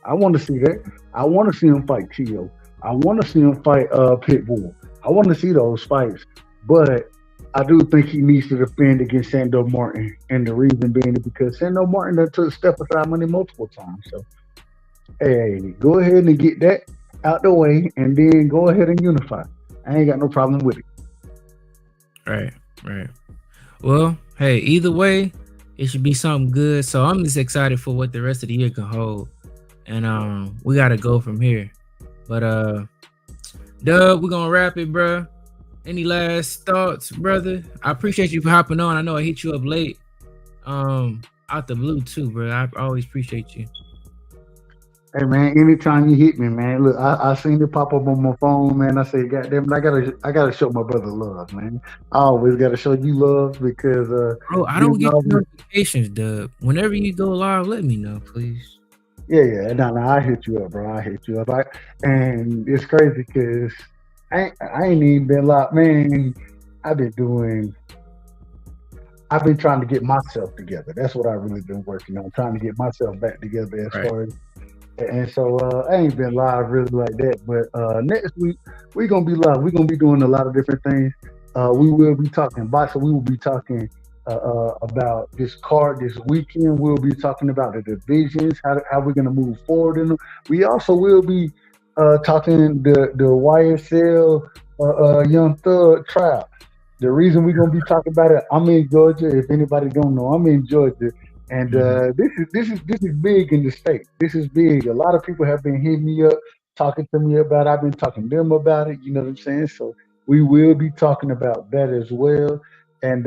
I want to see that. I want to see him fight Tio. I want to see him fight Pitbull. I want to see those fights. But I do think he needs to defend against Sandor Martin. And the reason being is because Sandor Martin done took step aside money multiple times. So, hey, go ahead and get that out the way and then go ahead and unify. I ain't got no problem with it. Right. Well, hey, either way, it should be something good. So I'm just excited for what the rest of the year can hold. And we gotta go from here. But Dub, we're gonna wrap it, bro. Any last thoughts, brother? I appreciate you for hopping on. I know I hit you up late. Out the blue too, bro. I always appreciate you. Hey man, anytime you hit me, man. Look, I seen it pop up on my phone, man. I say, goddamn, I gotta show my brother love, man. I always gotta show you love because Bro, I you don't get know, your notifications, Dub. Whenever you go live, let me know, please. yeah. No, I hit you up, bro. I hit you up. And it's crazy because I ain't even been like, man. I've been doing. I've been trying to get myself together. That's what I've really been working on, trying to get myself back together as Right. far as. And so I ain't been live really like that. But next week we're gonna be live. We're gonna be doing a lot of different things. We will be talking boxing. We will be talking about this card this weekend. We'll be talking about the divisions, how we're gonna move forward in them. We also will be talking the YSL Young Thug trial. The reason we're gonna be talking about it, I'm in Georgia. If anybody don't know, I'm in Georgia, and Mhm. this is big in the state. This is big. A lot of people have been hitting me up, talking to me about it. I've been talking to them about it. You know what I'm saying? So we will be talking about that as well. And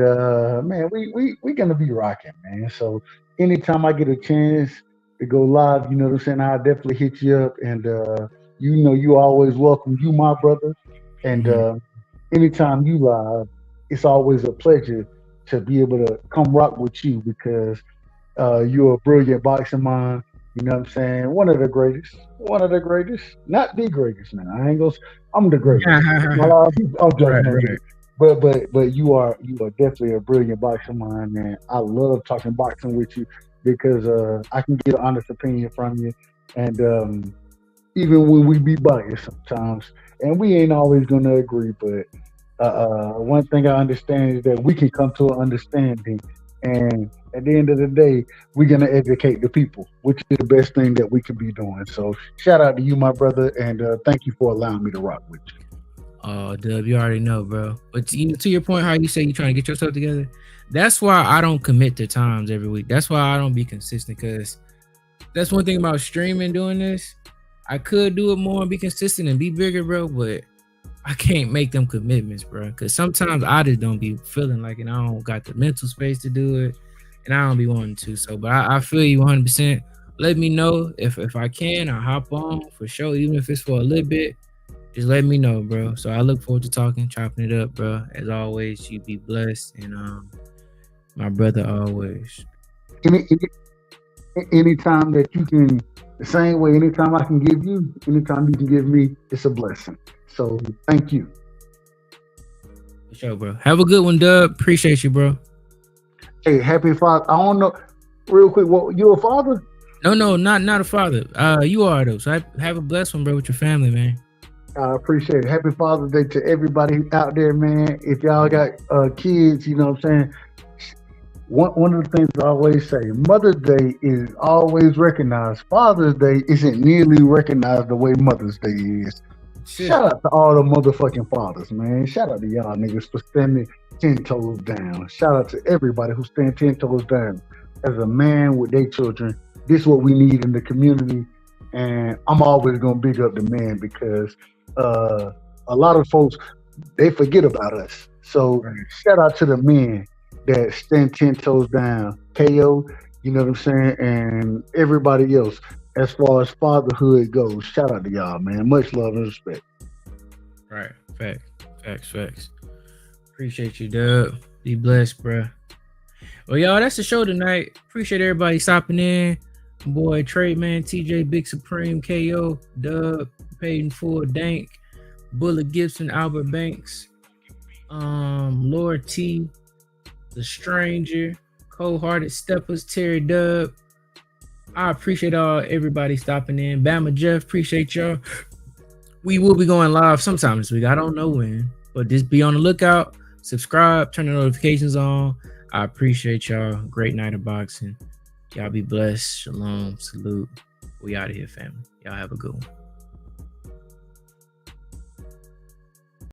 man, we gonna be rocking, man. So anytime I get a chance to go live, you know what I'm saying, I'll definitely hit you up. And you know, you always welcome. You my brother, and Mhm. anytime you live, it's always a pleasure to be able to come rock with you because you're a brilliant boxing mind. You know what I'm saying? One of the greatest. One of the greatest. Not the greatest, man. I ain't gonna. I'm the greatest. I'm Right, joking with right. you. But you are definitely a brilliant boxing mind, man. I love talking boxing with you because I can get an honest opinion from you, and even when we be biased sometimes, and we ain't always gonna agree, but one thing I understand is that we can come to an understanding, and at the end of the day, we're gonna educate the people, which is the best thing that we could be doing. So, shout out to you, my brother, and thank you for allowing me to rock with you. Oh, Dub, you already know, bro. But to your point, how you say you trying to get yourself together, that's why I don't commit to times every week. That's why I don't be consistent because that's one thing about streaming doing this. I could do it more and be consistent and be bigger, bro, but I can't make them commitments, bro. Because sometimes I just don't be feeling like it. I don't got the mental space to do it, and I don't be wanting to. So, but I feel you 100%. Let me know if I can. I'll hop on for sure, even if it's for a little bit. Just let me know, bro. So I look forward to talking, chopping it up, bro. As always, you be blessed, and my brother always. Anytime that you can, the same way, anytime I can give you, anytime you can give me, it's a blessing. So, thank you. For sure, bro. Have a good one, Dub. Appreciate you, bro. Hey, happy Father. I don't know, real quick, what you a father? No, not a father. You are though. So have a blessed one, bro, with your family, man. I appreciate it. Happy Father's Day to everybody out there, man. If y'all got kids, you know what I'm saying? One of the things I always say, Mother's Day is always recognized. Father's Day isn't nearly recognized the way Mother's Day is. Shit. Shout out to all the motherfucking fathers, man. Shout out to y'all niggas for standing 10 toes down. Shout out to everybody who stand 10 toes down. As a man with their children, this is what we need in the community. And I'm always gonna big up the man because uh, a lot of folks they forget about us. So Right. shout out to the men that stand 10 toes down. KO, you know what I'm saying, and everybody else as far as fatherhood goes. Shout out to y'all, man. Much love and respect. Right. Facts. Appreciate you, Dub. Be blessed, bro. Well, y'all, that's the show tonight. Appreciate everybody stopping in. Boy, Trade Man, TJ, Big Supreme, KO, Dub, Paid in Full, Dank, Bullet Gibson, Albert Banks, Lord T, The Stranger, Cold Hearted Steppers, Terry Dub. I appreciate everybody stopping in. Bama Jeff, appreciate y'all. We will be going live sometime this week. I don't know when, but just be on the lookout. Subscribe, turn the notifications on. I appreciate y'all. Great night of boxing. Y'all be blessed. Shalom. Salute. We out of here, family. Y'all have a good one.